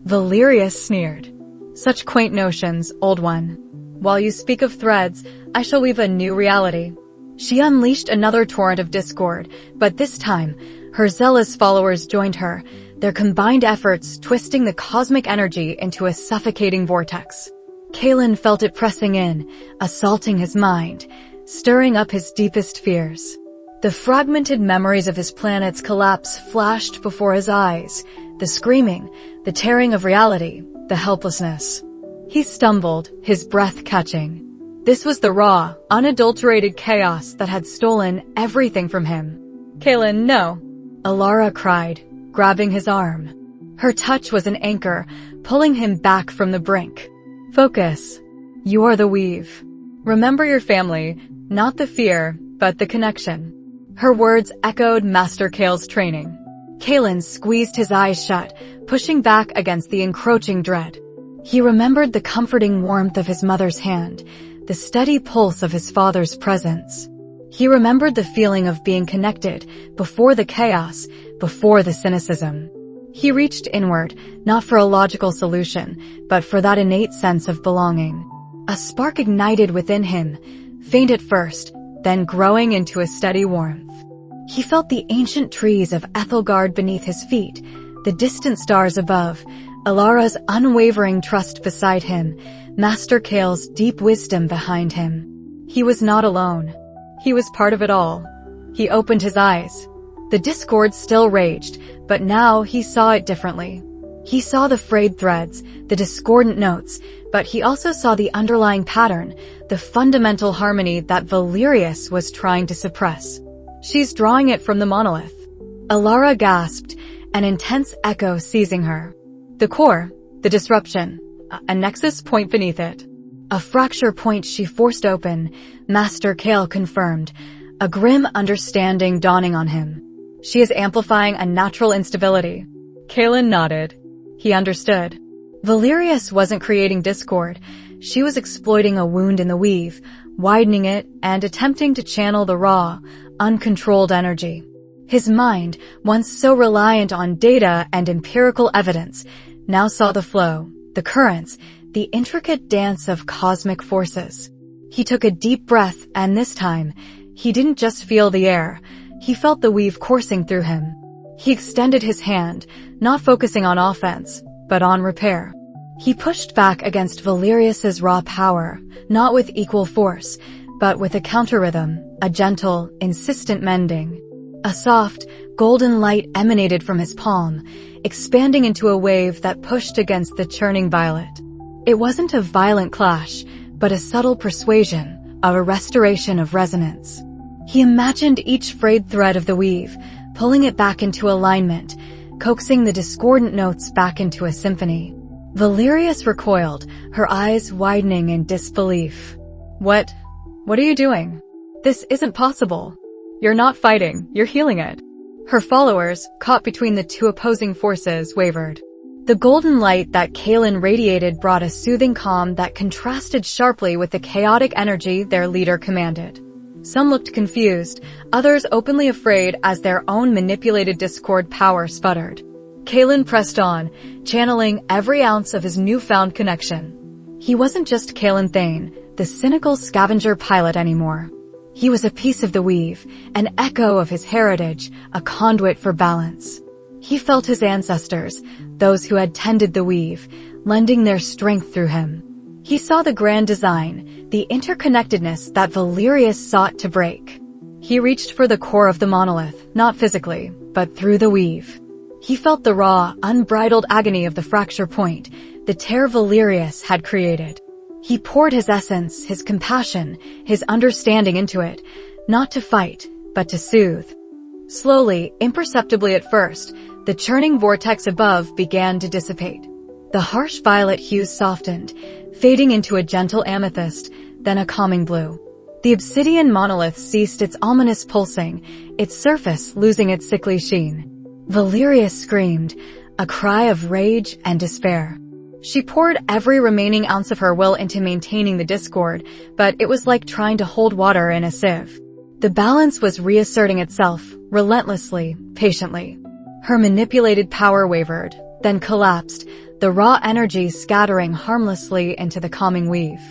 Valerius sneered. Such quaint notions, old one. While you speak of threads, I shall weave a new reality. She unleashed another torrent of discord, but this time, her zealous followers joined her, their combined efforts twisting the cosmic energy into a suffocating vortex. Kalen felt it pressing in, assaulting his mind, stirring up his deepest fears. The fragmented memories of his planet's collapse flashed before his eyes, the screaming, the tearing of reality, the helplessness. He stumbled, his breath catching. This was the raw, unadulterated chaos that had stolen everything from him. Kalen, no! Alara cried, grabbing his arm. Her touch was an anchor, pulling him back from the brink. Focus. You are the weave. Remember your family, not the fear, but the connection. Her words echoed Master Kale's training. Kalen squeezed his eyes shut, pushing back against the encroaching dread. He remembered the comforting warmth of his mother's hand, the steady pulse of his father's presence. He remembered the feeling of being connected, before the chaos, before the cynicism. He reached inward, not for a logical solution, but for that innate sense of belonging. A spark ignited within him, faint at first, then growing into a steady warmth. He felt the ancient trees of Ethelgard beneath his feet, the distant stars above, Alara's unwavering trust beside him, Master Kale's deep wisdom behind him. He was not alone. He was part of it all. He opened his eyes. The discord still raged, but now he saw it differently. He saw the frayed threads, the discordant notes, but he also saw the underlying pattern, the fundamental harmony that Valerius was trying to suppress. She's drawing it from the monolith. Alara gasped, an intense echo seizing her. The core, the disruption, a nexus point beneath it. A fracture point she forced open, Master Kale confirmed, a grim understanding dawning on him. She is amplifying a natural instability. Kalen nodded. He understood. Valerius wasn't creating discord. She was exploiting a wound in the weave, widening it and attempting to channel the raw, uncontrolled energy. His mind, once so reliant on data and empirical evidence, now saw the flow, the currents, the intricate dance of cosmic forces. He took a deep breath, and this time, he didn't just feel the air, he felt the weave coursing through him. He extended his hand, not focusing on offense, but on repair. He pushed back against Valerius's raw power, not with equal force, but with a counter-rhythm, a gentle, insistent mending. A soft, golden light emanated from his palm, expanding into a wave that pushed against the churning violet. It wasn't a violent clash, but a subtle persuasion, a restoration of resonance. He imagined each frayed thread of the weave, pulling it back into alignment, coaxing the discordant notes back into a symphony. Valerius recoiled, her eyes widening in disbelief. What are you doing? This isn't possible. You're not fighting, you're healing it. Her followers, caught between the two opposing forces, wavered. The golden light that Kalen radiated brought a soothing calm that contrasted sharply with the chaotic energy their leader commanded. Some looked confused, others openly afraid as their own manipulated Discord power sputtered. Kalen pressed on, channeling every ounce of his newfound connection. He wasn't just Kalen Thane, the cynical scavenger pilot anymore. He was a piece of the weave, an echo of his heritage, a conduit for balance. He felt his ancestors, those who had tended the weave, lending their strength through him. He saw the grand design, the interconnectedness that Valerius sought to break. He reached for the core of the monolith, not physically, but through the weave. He felt the raw, unbridled agony of the fracture point, the tear Valerius had created. He poured his essence, his compassion, his understanding into it, not to fight, but to soothe. Slowly, imperceptibly at first, the churning vortex above began to dissipate. The harsh violet hues softened, fading into a gentle amethyst, then a calming blue. The obsidian monolith ceased its ominous pulsing, its surface losing its sickly sheen. Valerius screamed, a cry of rage and despair. She poured every remaining ounce of her will into maintaining the discord, but it was like trying to hold water in a sieve. The balance was reasserting itself, relentlessly, patiently. Her manipulated power wavered, then collapsed, the raw energy scattering harmlessly into the calming weave.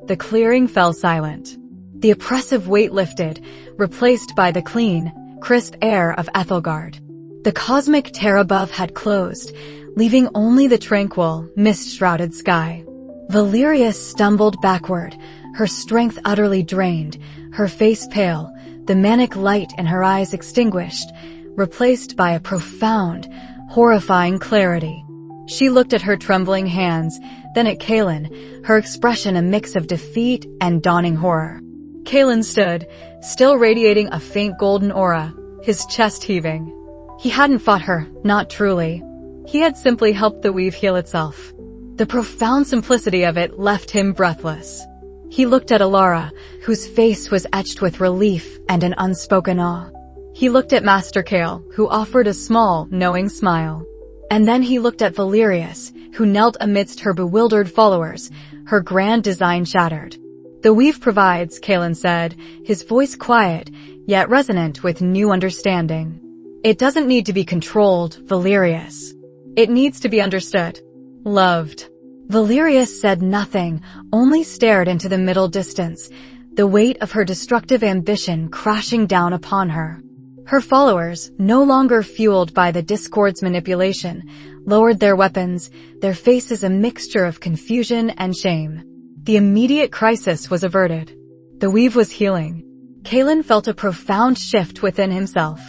The clearing fell silent. The oppressive weight lifted, replaced by the clean, crisp air of Ethelgard. The cosmic tear above had closed, leaving only the tranquil, mist-shrouded sky. Valerius stumbled backward, her strength utterly drained, her face pale, the manic light in her eyes extinguished, replaced by a profound, horrifying clarity. She looked at her trembling hands, then at Kalen, her expression a mix of defeat and dawning horror. Kalen stood, still radiating a faint golden aura, his chest heaving. He hadn't fought her, not truly. He had simply helped the weave heal itself. The profound simplicity of it left him breathless. He looked at Alara, whose face was etched with relief and an unspoken awe. He looked at Master Kale, who offered a small, knowing smile. And then he looked at Valerius, who knelt amidst her bewildered followers, her grand design shattered. The weave provides, Kalen said, his voice quiet, yet resonant with new understanding. It doesn't need to be controlled, Valerius. It needs to be understood. Loved. Valerius said nothing, only stared into the middle distance, the weight of her destructive ambition crashing down upon her. Her followers, no longer fueled by the Discord's manipulation, lowered their weapons, their faces a mixture of confusion and shame. The immediate crisis was averted. The weave was healing. Kalen felt a profound shift within himself.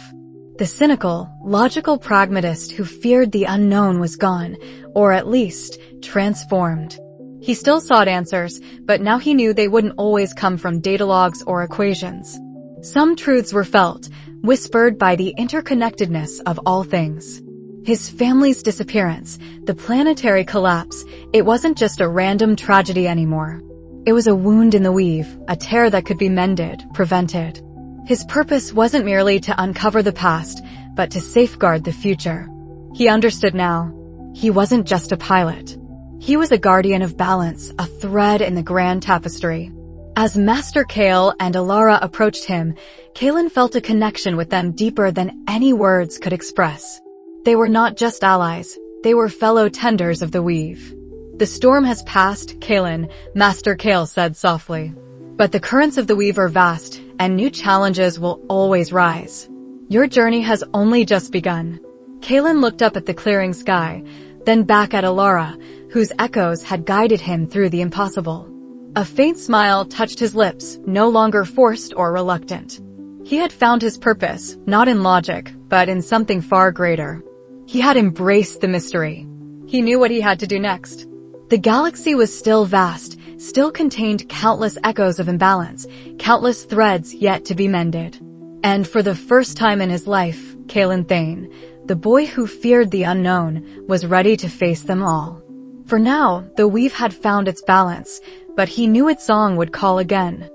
The cynical, logical pragmatist who feared the unknown was gone, or at least, transformed. He still sought answers, but now he knew they wouldn't always come from datalogs or equations. Some truths were felt, whispered by the interconnectedness of all things. His family's disappearance, the planetary collapse, it wasn't just a random tragedy anymore. It was a wound in the weave, a tear that could be mended, prevented. His purpose wasn't merely to uncover the past, but to safeguard the future. He understood now. He wasn't just a pilot. He was a guardian of balance, a thread in the grand tapestry. As Master Kale and Alara approached him, Kalen felt a connection with them deeper than any words could express. They were not just allies, they were fellow tenders of the weave. The storm has passed, Kalen, Master Kale said softly. But the currents of the weave are vast, and new challenges will always rise. Your journey has only just begun. Kalen looked up at the clearing sky, then back at Alara, whose echoes had guided him through the impossible. A faint smile touched his lips, no longer forced or reluctant. He had found his purpose, not in logic, but in something far greater. He had embraced the mystery. He knew what he had to do next. The galaxy was still vast, still contained countless echoes of imbalance, countless threads yet to be mended. And for the first time in his life, Kalen Thane, the boy who feared the unknown, was ready to face them all. For now, the weave had found its balance, but he knew its song would call again.